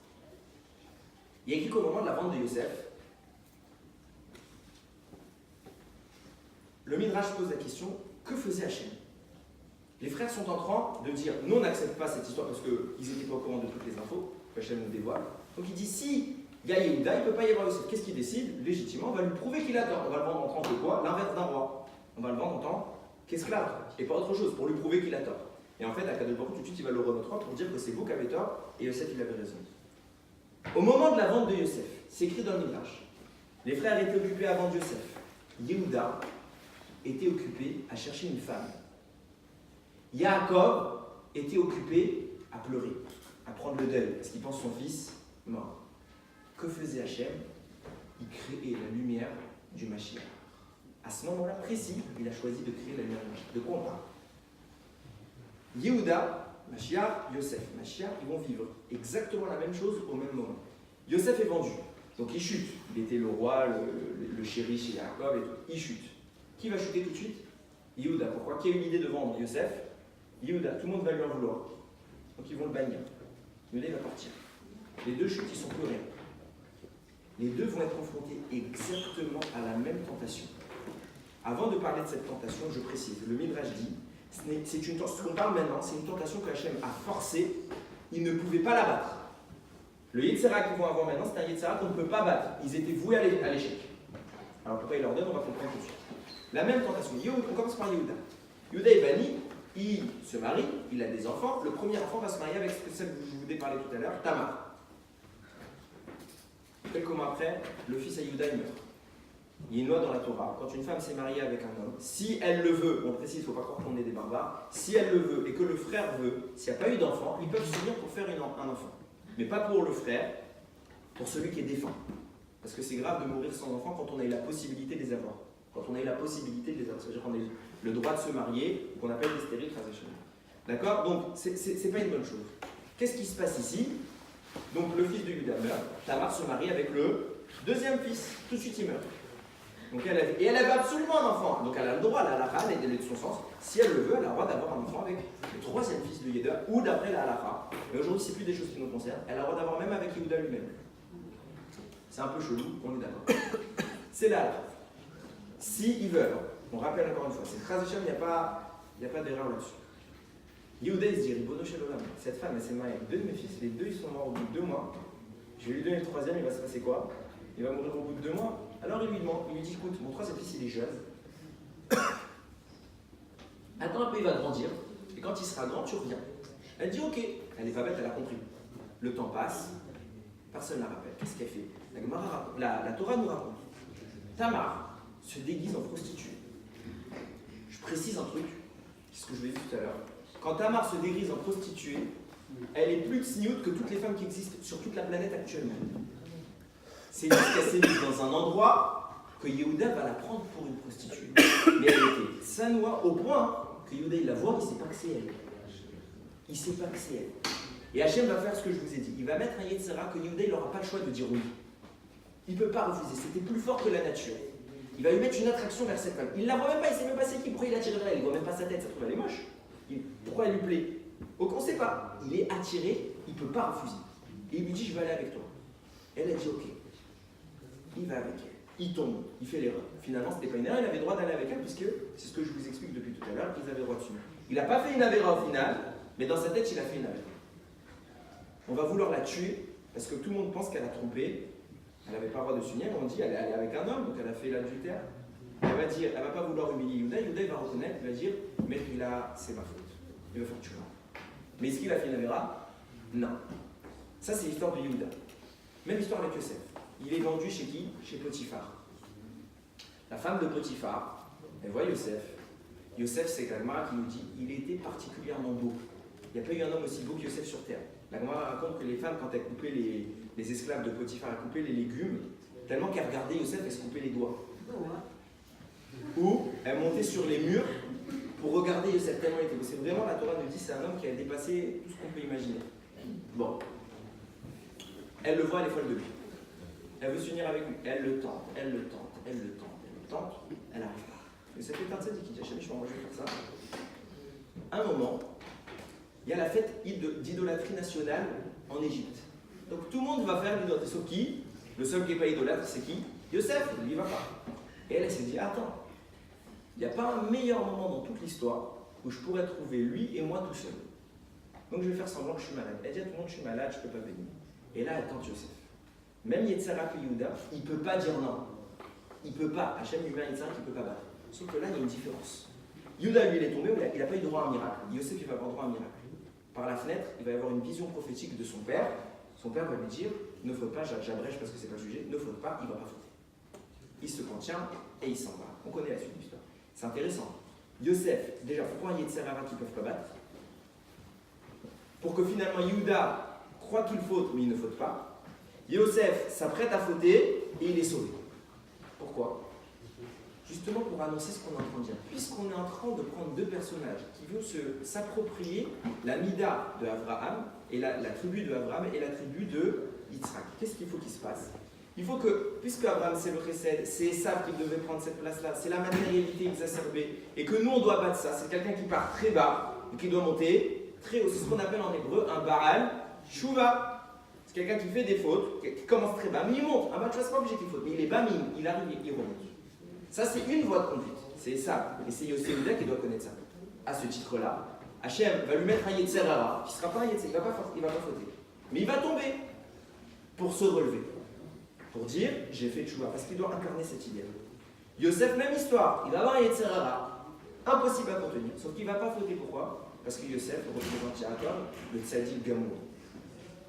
Il y a écrit qu'au moment de la vente de Yosef, le Midrash pose la question, que faisait Hachem? Les frères sont en train de dire, nous on n'accepte pas cette histoire parce qu'ils n'étaient pas au courant de toutes les infos, que Hachem nous dévoile. Donc il dit, si il y a Yehuda, il ne peut pas y avoir Yosef. Qu'est-ce qu'il décide? Légitimement, on va lui prouver qu'il a tort. On va le vendre en tant que quoi? L'inverse d'un roi. On va le vendre en tant qu'esclave, et pas autre chose, pour lui prouver qu'il a tort. Et en fait, Akadosh Baruch Hu, tout de suite, il va le remettre pour dire que c'est vous qui avez tort, et Yosef, il avait raison. Au moment de la vente de Yosef, c'est écrit dans le Midrash, les frères étaient occupés à vendre Yosef. Yehuda était occupé à chercher une femme. Yaakov était occupé à pleurer, à prendre le deuil, parce qu'il pense son fils mort. Que faisait Hachem? Il créait la lumière du Mashiach. À ce moment-là précis, il a choisi de créer la lumière du Mashiach. De quoi on parle? Yehuda, Mashiach, Yosef. Mashiach, ils vont vivre exactement la même chose au même moment. Yosef est vendu, donc il chute. Il était le roi, le chéri chez Yaakov et tout. Il chute. Qui va chuter tout de suite? Yehuda. Pourquoi? Qui a eu l'idée de vendre Yosef? Yehuda. Tout le monde va lui en vouloir. Donc ils vont le bannir. Yehuda va partir. Les deux chutent, ils sont plus rien. Les deux vont être confrontés exactement à la même tentation. Avant de parler de cette tentation, je précise, le Midrash dit, c'est une tentation, ce qu'on parle maintenant, c'est une tentation que Hachem a forcée, il ne pouvait pas la battre. Le Yetzirah qu'ils vont avoir maintenant, c'est un Yetzirah qu'on ne peut pas battre. Ils étaient voués à l'échec. Alors pourquoi il leur donne, on va comprendre tout de suite. La même tentation, on commence par Yehuda. Yehuda est banni, il se marie, il a des enfants. Le premier enfant va se marier avec celle que je vous ai parlé tout à l'heure, Tamar. Quelques mois après, le fils à Yehuda il meurt. Il y a une loi dans la Torah. Quand une femme s'est mariée avec un homme, si elle le veut, on précise, il ne faut pas croire qu'on est des barbares, si elle le veut et que le frère veut, s'il n'y a pas eu d'enfant, ils peuvent s'unir pour faire un enfant. Mais pas pour le frère, pour celui qui est défunt. Parce que c'est grave de mourir sans enfant quand on a eu la possibilité de les avoir. Quand on a eu la possibilité de les avoir. C'est-à-dire qu'on a eu le droit de se marier, qu'on appelle les stériles transition. D'accord? Donc, c'est pas une bonne chose. Qu'est-ce qui se passe ici? Donc, le fils de Juda meurt, Tamar se marie avec le deuxième fils. Tout de suite, il meurt. Donc, elle avait absolument un enfant. Donc, elle a le droit, la halakha, elle est de son sens. Si elle le veut, elle a le droit d'avoir un enfant avec le troisième fils de Juda, ou d'après la halakha. Mais aujourd'hui, c'est plus des choses qui nous concernent. Elle a le droit d'avoir même avec Yehuda lui-même. C'est un peu chelou, on est d'accord. C'est la halakha. Si ils veulent, on rappelle encore une fois, c'est Chazéchem, il n'y a pas d'erreur là-dessus. Yehuda, il se dit, Ribono Shel Olam, cette femme, elle s'est mariée avec deux de mes fils, les deux, ils sont morts au bout de 2 mois. Je vais lui donner le troisième, il va se passer quoi? Il va mourir au bout de 2 mois. Alors il lui demande, il lui dit, écoute, mon troisième fils, il est jeune. Attends un peu, il va grandir, et quand il sera grand, tu reviens. Elle dit, ok. Elle n'est pas bête, elle a compris. Le temps passe, personne ne la rappelle. Qu'est-ce qu'elle fait? La Torah nous raconte. Tamar se déguise en prostituée. Je précise un truc, c'est ce que je vous ai dit tout à l'heure. Quand Tamar se déguise en prostituée, elle est plus tsniout que toutes les femmes qui existent sur toute la planète actuellement. C'est juste qu'elle s'est mise dans un endroit que Yehuda va la prendre pour une prostituée. Mais elle était sanoua au point que Yehuda il la voit, il ne sait pas que c'est elle. Il ne sait pas que c'est elle. Et Hachem va faire ce que je vous ai dit. Il va mettre un Yetzira que Yehuda il n'aura pas le choix de dire oui. Il ne peut pas refuser. C'était plus fort que la nature. Il va lui mettre une attraction vers cette femme. Il ne la voit même pas, il ne sait même pas c'est qui. Pourquoi il attire vers elle? Il ne voit même pas sa tête, ça se trouve elle est moche. Pourquoi elle lui plaît? Donc on ne sait pas. Il est attiré, il ne peut pas refuser. Et il lui dit, je vais aller avec toi. Elle a dit, ok. Il va avec elle. Il tombe, il fait l'erreur. Finalement, ce n'était pas une erreur, il avait le droit d'aller avec elle, puisque c'est ce que je vous explique depuis tout à l'heure, qu'ils avaient le droit de s'unir. Il n'a pas fait une avéra au final, mais dans sa tête, il a fait une avéra. On va vouloir la tuer, parce que tout le monde pense qu'elle a trompé. Elle n'avait pas le droit de s'unir, on dit, elle est allée avec un homme, donc elle a fait l'adultère. Elle va dire, elle ne va pas vouloir humilier Yehuda. Yehuda, il va reconnaître, il va dire, mais là, c'est ma faute. Il va faire tuer. Mais est-ce qu'il a fait une avéra? Non. Ça, c'est l'histoire de Yehuda. Même histoire avec Yosef. Il est vendu chez qui? Chez Potiphar. La femme de Potiphar, elle voit Yosef. Yosef, c'est la Gemara qui nous dit, il était particulièrement beau. Il n'y a pas eu un homme aussi beau que Yosef sur terre. La Gemara raconte que les femmes, quand elles coupaient les esclaves de Potiphar, elles coupaient les légumes, tellement qu'elles regardaient Yosef, elles se coupaient les doigts. Ou elles montaient sur les murs pour regarder Yosef, tellement il était beau. C'est vraiment, la Torah nous dit, c'est un homme qui a dépassé tout ce qu'on peut imaginer. Bon. Elle le voit, elle est folle de lui. Elle veut s'unir avec lui. Elle le tente, elle le tente, elle le tente, elle le tente. Elle n'arrive pas. Mais ça fait 27 qui dit, je vais faire ça. À un moment, il y a la fête d'idolâtrie nationale en Égypte. Donc tout le monde va faire l'idolâtrie. Sauf qui? Le seul qui n'est pas idolâtre, c'est qui? Yosef, il n'y va pas. Et elle s'est dit, attends, il n'y a pas un meilleur moment dans toute l'histoire où je pourrais trouver lui et moi tout seul. Donc je vais faire semblant que je suis malade. Elle dit à tout le monde, je suis malade, je ne peux pas venir. Et là, elle tente Yosef. Même Yetzirah et Yehuda, il ne peut pas dire non. Il ne peut pas. Hachem lui met un Yetzirah qu'il ne peut pas battre. Sauf que là, il y a une différence. Yehuda, lui, il est tombé, il n'a pas eu droit à un miracle. Yosef, il va avoir droit à un miracle. Par la fenêtre, il va y avoir une vision prophétique de son père. Son père va lui dire, ne faute pas, j'abrège parce que c'est pas le sujet, ne faute pas, il ne va pas fauter. Il se contient et il s'en va. On connaît la suite de l'histoire. C'est intéressant. Yosef, déjà, pourquoi il y a des Yetzirah qui ne peuvent pas battre? Pour que finalement Yehuda croit qu'il faute, mais il ne faute pas. Yosef s'apprête à fauter et il est sauvé. Pourquoi? Justement pour annoncer ce qu'on est en train de dire. Puisqu'on est en train de prendre deux personnages qui vont s'approprier la Mida de Abraham, et la tribu de Abraham et la tribu de Yitzhak. Qu'est-ce qu'il faut qu'il se passe? Il faut que, puisque Abraham c'est le Chesed, c'est Esav qui devait prendre cette place-là, c'est la matérialité exacerbée, et que nous on doit battre ça, c'est quelqu'un qui part très bas et qui doit monter très haut. C'est ce qu'on appelle en hébreu un Baal Shuvah. C'est quelqu'un qui fait des fautes, qui commence très bas, mais il monte. Un match, c'est pas obligé qu'il faute, mais il est bas, mais il arrive et il remonte. Ça, c'est une voie de conduite. C'est ça. Et c'est Yosef qui doit connaître ça. À ce titre-là, Hachem va lui mettre un Yetzirah, qui ne sera pas un Yetzirah, il ne va pas fauter. Mais il va tomber pour se relever. Pour dire, j'ai fait tchouva, parce qu'il doit incarner cette idée. Yosef, même histoire. Il va avoir un Yetzirah, impossible à contenir. Sauf qu'il ne va pas fauter. Pourquoi? Parce que Yosef représente Yaakov, le tzaddik Gamour.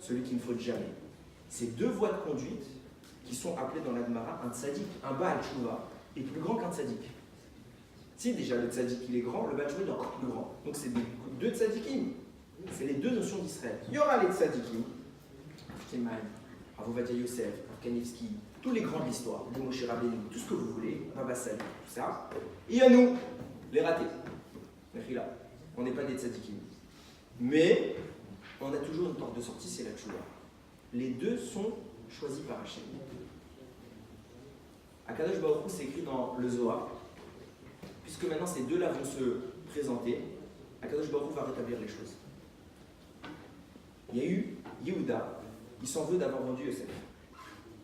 Celui qui ne faute jamais. Ces deux voies de conduite, qui sont appelés dans l'Admara un tzaddik, un Baal Tshuva, est plus grand qu'un tzaddik. Si déjà le tzaddik il est grand, le Baal Tshuva il est encore plus grand. Donc c'est deux tzaddikim. C'est les deux notions d'Israël. Il y aura les tzaddikim, Kemal, Avovadia Yosef, Kanevski, tous les grands de l'histoire, de Moshe Rabbeinu, tout ce que vous voulez, Baba Sali, tout ça. Et il y a nous, les ratés. On n'est pas des tzaddikim. Mais on a toujours une porte de sortie, c'est la Tshuva. Les deux sont choisis par Hachem. Akadosh Baruch Hu, c'est écrit dans le Zohar. Puisque maintenant ces deux-là vont se présenter, Akadosh Baruch Hu va rétablir les choses. Il y a eu Yehuda, il s'en veut d'avoir vendu Yosef.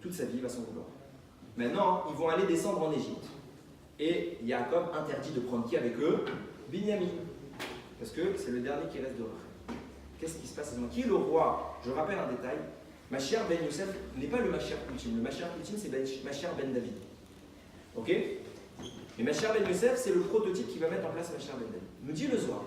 Toute sa vie, il va s'en vouloir. Maintenant, ils vont aller descendre en Égypte. Et Yaakov interdit de prendre qui avec eux? Binyamin. Parce que c'est le dernier qui reste de Rachel. Qu'est-ce qui se passe? Qui est le roi? Je rappelle un détail. Mashiach ben Yosef n'est pas le Mashiach ultime. Le Mashiach ultime, c'est Mashiach ben David. Ok? Et Mashiach ben Yosef, c'est le prototype qui va mettre en place Mashiach ben David. Nous dit le soir.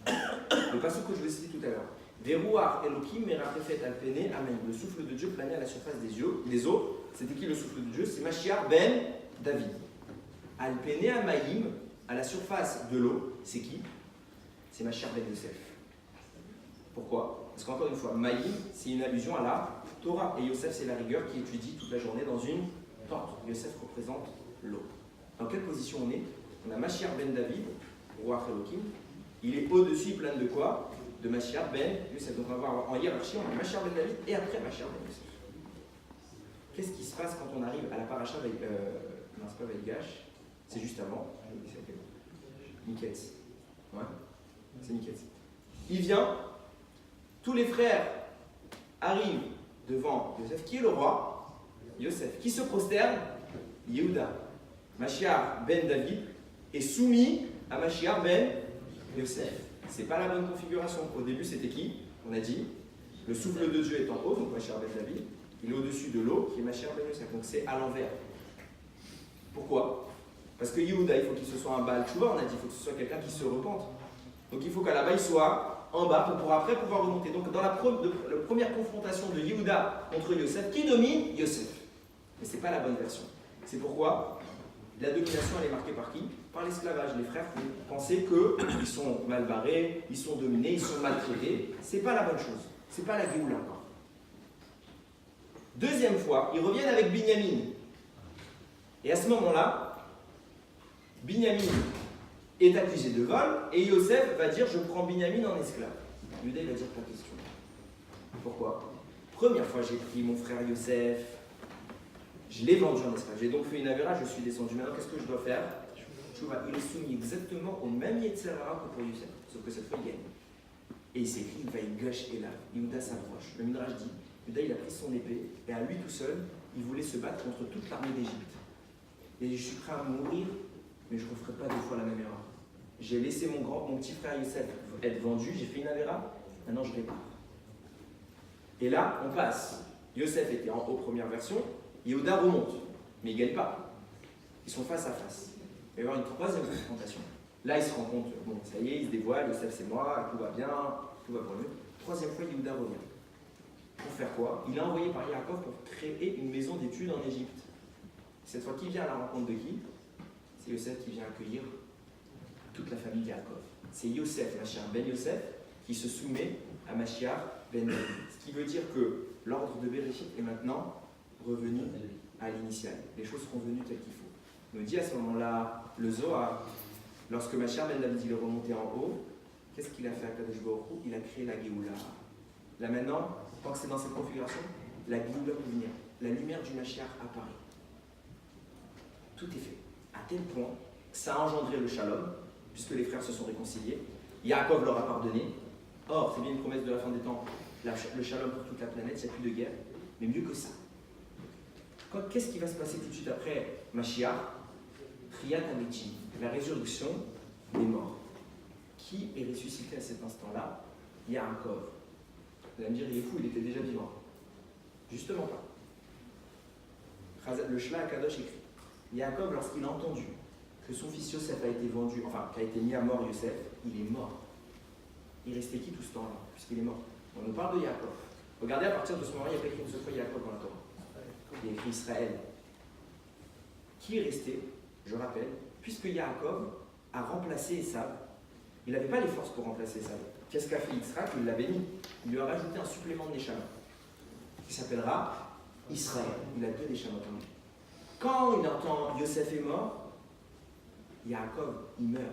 Le passage que je vous ai cité tout à l'heure. Verouar Elohim merafefet alpene amen. Le souffle de Dieu planait à la surface des eaux. C'était qui le souffle de Dieu? C'est Mashiach ben David. Alpene amaïm, à la surface de l'eau, c'est qui? C'est Mashiach ben Yosef. Pourquoi? Parce qu'encore une fois, Maïm, c'est une allusion à la Torah. Et Yosef, c'est la rigueur qui étudie toute la journée dans une tente. Yosef représente l'eau. Dans quelle position on est? On a Mashiach ben David, roi Elohim. Il est au-dessus, il plane de quoi? De Mashiach ben Yosef. Donc on va voir en hiérarchie, on a Mashiach ben David et après Mashiach ben Yosef. Qu'est-ce qui se passe quand on arrive à la paracha non, c'est pas Vaïgash, c'est juste avant. Miketz. Ouais, c'est Miketz. Il vient, tous les frères arrivent devant Yosef. Qui est le roi? Yosef. Qui se prosterne? Yehuda. Mashiach ben David est soumis à Mashiach ben Yosef. C'est pas la bonne configuration. Au début, c'était qui? On a dit, le souffle de Dieu est en haut, donc Mashiach ben David. Il est au-dessus de l'eau, qui est Mashiach ben Yosef. Donc c'est à l'envers. Pourquoi? Parce que Yehuda, il faut qu'il se soit un Baal Tshuva, on a dit, il faut que ce soit quelqu'un qui se repente. Donc il faut qu'à la base, il soit en bas pour après pouvoir remonter. Donc dans la première confrontation de Yehuda contre Yosef, qui domine? Yosef. Mais ce n'est pas la bonne version. C'est pourquoi la domination, elle est marquée par qui? Par l'esclavage. Les frères font penser qu'ils sont mal barrés, ils sont dominés, ils sont maltraités. Ce n'est pas la bonne chose. Ce n'est pas la Géoula encore. Deuxième fois, ils reviennent avec Binyamin. Et à ce moment-là, Binyamin est accusé de vol et Yosef va dire je prends Binyamin en esclave. Yehuda va dire pas question. Pourquoi? Première fois j'ai pris mon frère Yosef, je l'ai vendu en esclave. J'ai donc fait une avéra, je suis descendu. Maintenant qu'est-ce que je dois faire? Il est soumis exactement au même Yetzirah que pour Yosef, sauf que cette fois il gagne. Et il s'écrit il va y gâche et là. Yehuda s'approche. Le Midrash dit Yehuda il a pris son épée et à lui tout seul il voulait se battre contre toute l'armée d'Égypte. Et je suis prêt à mourir, mais je ne referai pas deux fois la même erreur. J'ai laissé mon petit frère Yosef être vendu, j'ai fait une avéra, maintenant je répare. Et là, on passe. Yosef était en haut, première version, Yehuda remonte, mais il ne gagne pas. Ils sont face à face. Il va y avoir une troisième confrontation. Là, il se rend compte, bon, ça y est, il se dévoile, Yosef c'est moi, tout va bien, tout va pour lui. Troisième fois, Yehuda revient. Pour faire quoi? Il a envoyé par Yaakov pour créer une maison d'études en Égypte. Cette fois, qui vient à la rencontre de qui? C'est Yosef qui vient accueillir toute la famille Yaakov. C'est Yosef, Mashiach ben Yosef, qui se soumet à Mashiach ben David. Ce qui veut dire que l'ordre de Bereshit est maintenant revenu à l'initial. Les choses seront venues telles qu'il faut. On nous dit à ce moment-là, le Zohar, lorsque Mashiach ben David est remonté en haut, qu'est-ce qu'il a fait à Kadosh Baruch Hu? Il a créé la Géoula. Là maintenant, tant que c'est dans cette configuration, la Géoula peut venir. La lumière du Mashiach apparaît. Tout est fait. À tel point que ça a engendré le shalom, puisque les frères se sont réconciliés. Yaakov leur a pardonné. Or, c'est bien une promesse de la fin des temps, le shalom pour toute la planète, il n'y a plus de guerre. Mais mieux que ça. Qu'est-ce qui va se passer tout de suite après Mashiach? Triyat Ametim, la résurrection des morts. Qui est ressuscité à cet instant-là? Yaakov. Vous allez me dire, il est fou, il était déjà vivant. Justement pas. Le Shla Kadosh écrit. Yaakov, lorsqu'il a entendu que son fils Yosef a été vendu, enfin, qu'a été mis à mort Yosef, il est mort. Il restait qui tout ce temps-là, puisqu'il est mort? On nous parle de Yaakov. Regardez, à partir de ce moment-là, il n'y a pas écrit une seule fois Yaakov dans la Torah. Il y il écrit Israël. Qui est resté? Je rappelle, puisque Yaakov a remplacé Esav, il n'avait pas les forces pour remplacer Esav. Qu'est-ce qu'a fait Yitzhak? Il l'a béni. Il lui a rajouté un supplément de Neshama, qui s'appellera Israël. Il a 2 Neshama en lui. Quand il entend Yosef est mort, Yaakov, il meurt.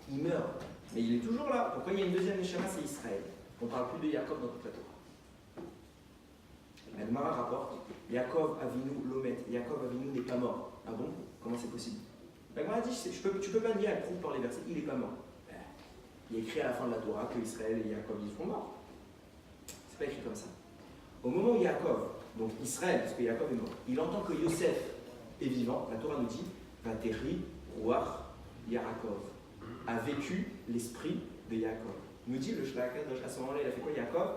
Il meurt. Mais il est toujours là. Pourquoi il y a une deuxième Neshama? C'est Israël. On ne parle plus de Yaakov dans toute la Torah. La Gemara rapporte Yaakov Avinu Lomet. Yaakov Avinu n'est pas mort. Ah bon? Comment c'est possible? La Gemara dit tu peux pas dire, elle prouve par les versets, il n'est pas mort. Il est écrit à la fin de la Torah que Israël et Yaakov ils seront morts. C'est pas écrit comme ça. Au moment où Yaakov, donc Israël, parce que Yaakov est mort, il entend que Yosef est vivant, la Torah nous dit Vateri Ruach Yaakov a vécu l'esprit de Yaakov. Nous dit le Shlach à ce moment-là, il a fait quoi Yaakov?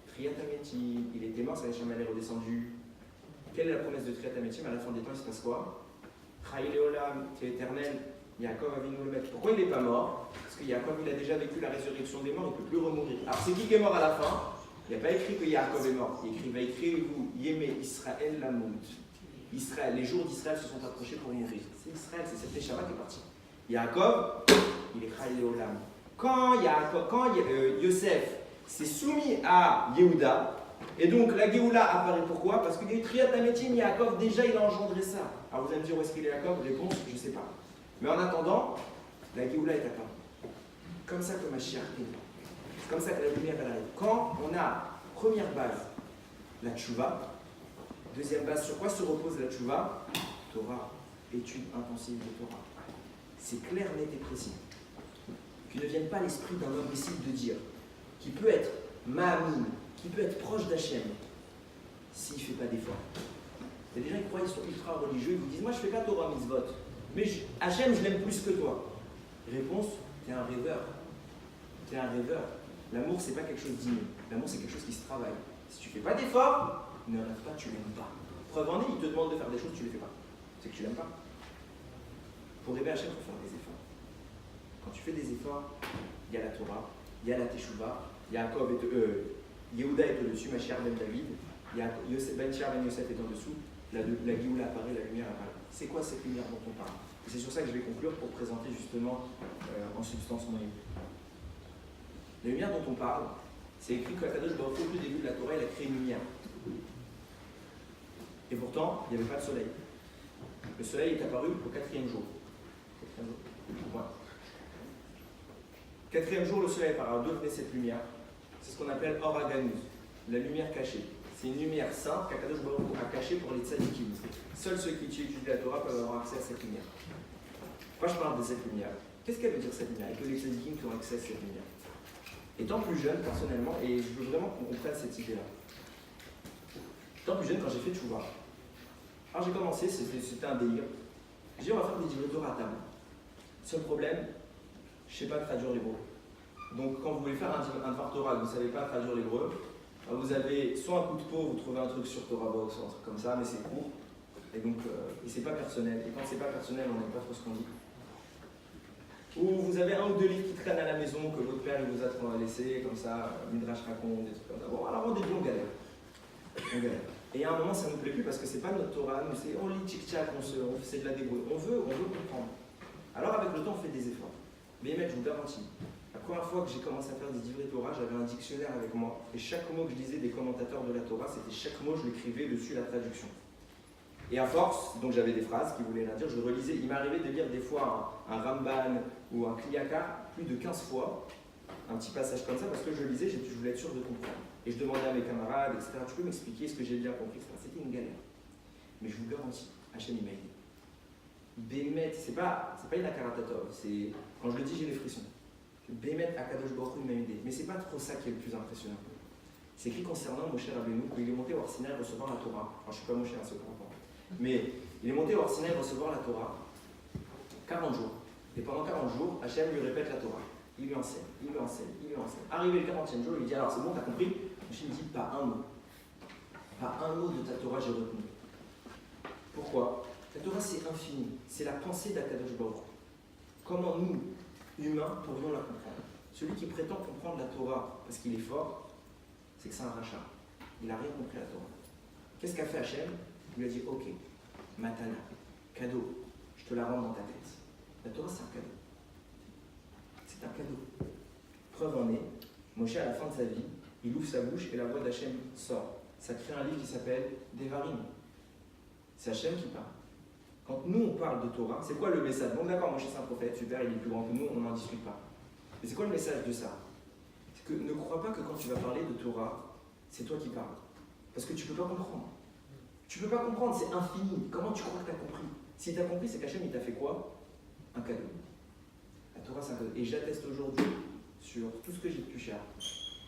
Triatametim, il était mort, sa Neshama est redescendue. Quelle est la promesse de Triatametim? À la fin des temps, il se passe quoi? Chai Leolam, tu es éternel, Yaakov Avinu le maître. Pourquoi il n'est pas mort? Parce que Yaakov, il a déjà vécu la résurrection des morts, il ne peut plus remourir. Alors c'est qui est mort à la fin? Il n'y a pas écrit que Yaakov est mort. Il écrit, va écrire vous, Yémé Israël Lamout. Israël, les jours d'Israël se sont approchés pour mourir. C'est Israël, c'est cette Neshama qui est partie. Yaakov, il est Chai Leolam. Quand Yosef s'est soumis à Yehuda, et donc la Géoula apparaît pourquoi? Parce qu'il y a eu Triatametim, Yaakov, déjà il a engendré ça. Alors vous allez me dire où est-ce qu'il est Yaakov? Réponse, je ne sais pas. Mais en attendant, la Géoula est apparue. Comme ça que Mashiach est né. C'est comme ça que la lumière elle arrive. Quand on a première base, la Tchouva, deuxième base, sur quoi se repose la Tchouva? Torah, étude intensive de Torah. C'est clair, net et précis. Qu'il ne vienne pas l'esprit d'un homme ici de dire, qui peut être Ma'amin, qui peut être proche d'Hachem, s'il ne fait pas d'effort. Il y a des gens qui croient qu'ils sont ultra religieux, ils vous disent, moi je ne fais pas Torah mitzvot, mais Hachem je l'aime plus que toi. Réponse, tu es un rêveur. Tu es un rêveur. L'amour c'est pas quelque chose d'inné, l'amour c'est quelque chose qui se travaille. Si tu ne fais pas d'effort, ne rêve pas, tu l'aimes pas. Preuve en est, il te demande de faire des choses, tu ne les fais pas. C'est que tu l'aimes pas. Pour rêver Hachem, il faut faire des efforts. Quand tu fais des efforts, il y a la Torah, il y a la Teshuvah, Yehuda est au-dessus, Mashiach ben David, Ben Shar ben Yosef est en dessous, la Géoula apparaît, la lumière apparaît. C'est quoi cette lumière dont on parle? Et c'est sur ça que je vais conclure pour présenter justement en substance mon livre. La lumière dont on parle, c'est écrit qu'Akadosh Baruch Hu, au début de la Torah, il a créé une lumière. Et pourtant, il n'y avait pas de soleil. Le soleil est apparu au 4e jour. Quatrième jour, le soleil est apparu. D'où venait cette lumière? C'est ce qu'on appelle Or Haganuz, la lumière cachée. C'est une lumière sainte qu'Akadosh Baruch Hu a cachée pour les tzadikim. Seuls ceux qui étudient la Torah peuvent avoir accès à cette lumière. Pourquoi je parle de cette lumière? Qu'est-ce qu'elle veut dire cette lumière? Et que les tzadikim qui ont accès à cette lumière. Étant plus jeune, personnellement, et je veux vraiment qu'on comprenne cette idée-là. Étant plus jeune, quand j'ai fait Tchouva, alors j'ai commencé, c'était un délire. J'ai dit on va faire des divrei Torah à table. Seul problème, je ne sais pas traduire l'hébreu. Donc quand vous voulez faire un Dvar Torah, vous ne savez pas traduire l'hébreu, vous avez soit un coup de peau, vous trouvez un truc sur Torah Box, ou un truc comme ça, mais c'est court. Et donc, c'est pas personnel. Et quand c'est pas personnel, on n'aime pas trop ce qu'on dit. Ou vous avez un ou deux livres qui traînent à la maison, que votre père il vous a laissé, comme ça, Midrash raconte, des trucs comme ça. Bon, alors on début, on galère. On galère. Et à un moment, ça ne nous plaît plus parce que c'est pas notre Torah, nous, c'est on lit tchic-tchac, c'est de la débrouille. On veut comprendre. Alors avec le temps, on fait des efforts. Mais mec, je vous garantis, la première fois que j'ai commencé à faire des divrei Torah, j'avais un dictionnaire avec moi. Et chaque mot que je lisais des commentateurs de la Torah, c'était chaque mot, je l'écrivais dessus la traduction. Et à force, donc j'avais des phrases qui voulaient rien dire, je relisais. Il m'arrivait de lire des fois un Ramban ou un Kliyaka plus de 15 fois, un petit passage comme ça, parce que je lisais, je voulais être sûr de comprendre. Et je demandais à mes camarades, etc., tu peux m'expliquer ce que j'ai bien compris? C'était une galère. Mais je vous garantis, Hachem il m'a aidé. Bémet, c'est pas une akaratatov, c'est quand je le dis, j'ai les frissons. Bémet Akadosh Baruch Hu m'a aidé. Mais c'est pas trop ça qui est le plus impressionnant. C'est écrit concernant Moshe Rabbeinu, qu'il est monté au Har Sinaï recevoir la Torah. Alors je suis pas Moshe à ce point. Mais il est monté au Har Sinaï recevoir la Torah 40 jours. Et pendant 40 jours, Hachem lui répète la Torah. Il lui enseigne, il lui enseigne, il lui enseigne. Arrivé le 40e jour, il lui dit alors c'est bon, t'as compris? Moshe lui dit pas un mot. Pas un mot de ta Torah j'ai retenu. Pourquoi? La Torah c'est infini. C'est la pensée d'Akadosh Baruch Hu. Comment nous, humains, pourrions la comprendre? Celui qui prétend comprendre la Torah parce qu'il est fort, c'est que c'est un rachat. Il n'a rien compris à la Torah. Qu'est-ce qu'a fait Hachem? Il lui a dit, ok, matana, cadeau, je te la rends dans ta tête. La Torah, c'est un cadeau. C'est un cadeau. Preuve en est, Moshe, à la fin de sa vie, il ouvre sa bouche et la voix d'Hachem sort. Ça crée un livre qui s'appelle Devarim. C'est Hachem qui parle. Quand nous, on parle de Torah, c'est quoi le message? Bon, d'accord, Moshe, c'est un prophète, super, il est plus grand que nous, on n'en discute pas. Mais c'est quoi le message de ça? C'est que ne crois pas que quand tu vas parler de Torah, c'est toi qui parles. Parce que tu ne peux pas comprendre. Tu ne peux pas comprendre, c'est infini. Comment tu crois que tu as compris? Si tu as compris, c'est qu'Hachem, il t'a fait quoi? Un cadeau. La Torah, c'est un cadeau. Et j'atteste aujourd'hui sur tout ce que j'ai pu faire.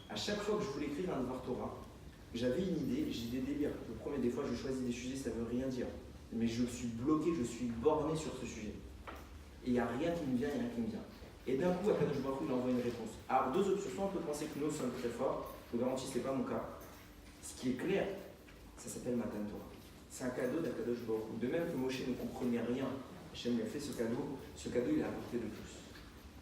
À chaque fois que je voulais écrire un devoir Torah, j'avais une idée, j'ai des délires. Le premier, des fois, je choisis des sujets, ça ne veut rien dire. Mais je suis bloqué, je suis borné sur ce sujet. Et il n'y a rien qui me vient, il n'y a rien qui me vient. Et d'un coup, Akadosh Baruch Hu, il envoie une réponse. Alors, deux options, soit on peut penser que nous sommes très forts, je vous garantis, ce n'est pas mon cas. Ce qui est clair, ça s'appelle Matan Torah. C'est un cadeau d'Akadosh Baruch Hu. De même que Moshe ne comprenait rien, Hachem lui a fait ce cadeau il est à la portée de tous.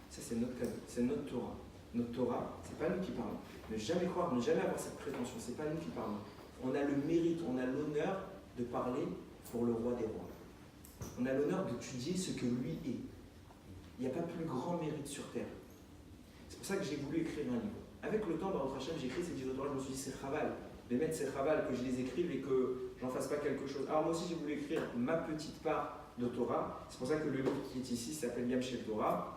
Ça, c'est notre cadeau, c'est notre Torah. Notre Torah, c'est pas nous qui parlons. Ne jamais croire, ne jamais avoir cette prétention, c'est pas nous qui parlons. On a le mérite, on a l'honneur de parler pour le roi des rois. On a l'honneur d'étudier ce que lui est. Il n'y a pas plus grand mérite sur terre. C'est pour ça que j'ai voulu écrire un livre. Avec le temps, dans Hachem, j'ai écrit ces livres de Torah, je me suis dit c'est chaval. Les mettre c'est chaval, que je les écrive et que j'en fasse pas quelque chose. Alors moi aussi j'ai voulu écrire ma petite part de Torah. C'est pour ça que le livre qui est ici s'appelle Yam Shel Torah.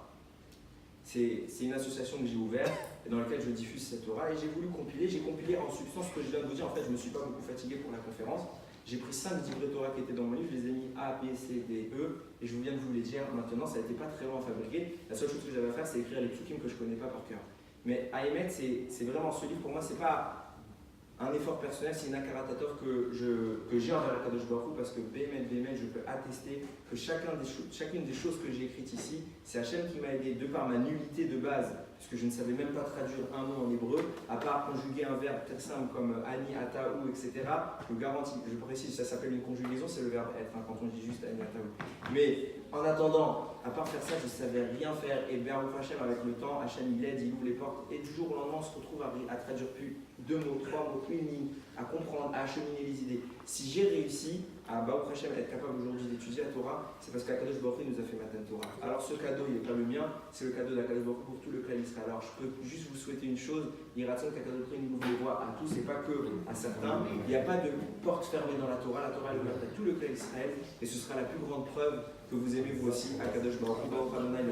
C'est une association que j'ai ouverte et dans laquelle je diffuse cette Torah et j'ai voulu compiler. J'ai compilé en substance ce que je viens de vous dire. En fait, je ne me suis pas beaucoup fatigué pour la conférence. J'ai pris 5 livres de Torah qui étaient dans mon livre, je les ai mis A, B, C, D, E et je viens de vous les dire maintenant. Ça n'était pas très long à fabriquer. La seule chose que j'avais à faire, c'est écrire les psukim que je ne connais pas par cœur. Mais à émettre, c'est vraiment ce livre. Pour moi, c'est pas un effort personnel, c'est une akaratator que j'ai envers Akadosh Baruch Hu parce que Bémet, je peux attester que chacune des choses que j'ai écrites ici, c'est Hachem qui m'a aidé de par ma nullité de base, puisque je ne savais même pas traduire un mot en hébreu, à part conjuguer un verbe très simple comme ani, ata, ou, etc. Je vous garantis, je précise, ça s'appelle une conjugaison, c'est le verbe être, hein, quand on dit juste ani, ata, ou. Mais en attendant, à part faire ça, je ne savais rien faire. Et Baruch Hachem, avec le temps, Hachem il aide, il ouvre les portes, et du jour au lendemain, on se retrouve à traduire plus 2 mots, 3 mots, une ligne, à comprendre, à acheminer les idées. Si j'ai réussi à Baruch Hashem être capable aujourd'hui d'étudier la Torah, c'est parce qu'Akadosh Baruch Hu nous a fait Matan Torah. Alors ce cadeau, il n'est pas le mien, c'est le cadeau d'Akadosh Baruch Hu pour tout le clan Israël. Alors je peux juste vous souhaiter une chose, il ratson qu'Akadosh Baruch Hu nous ouvre les voies à tous et pas que à certains. Il n'y a pas de porte fermée dans la Torah est ouverte à tout le clan Israël et ce sera la plus grande preuve que vous aimez vous aussi Akadosh Baruch Hu. Amen.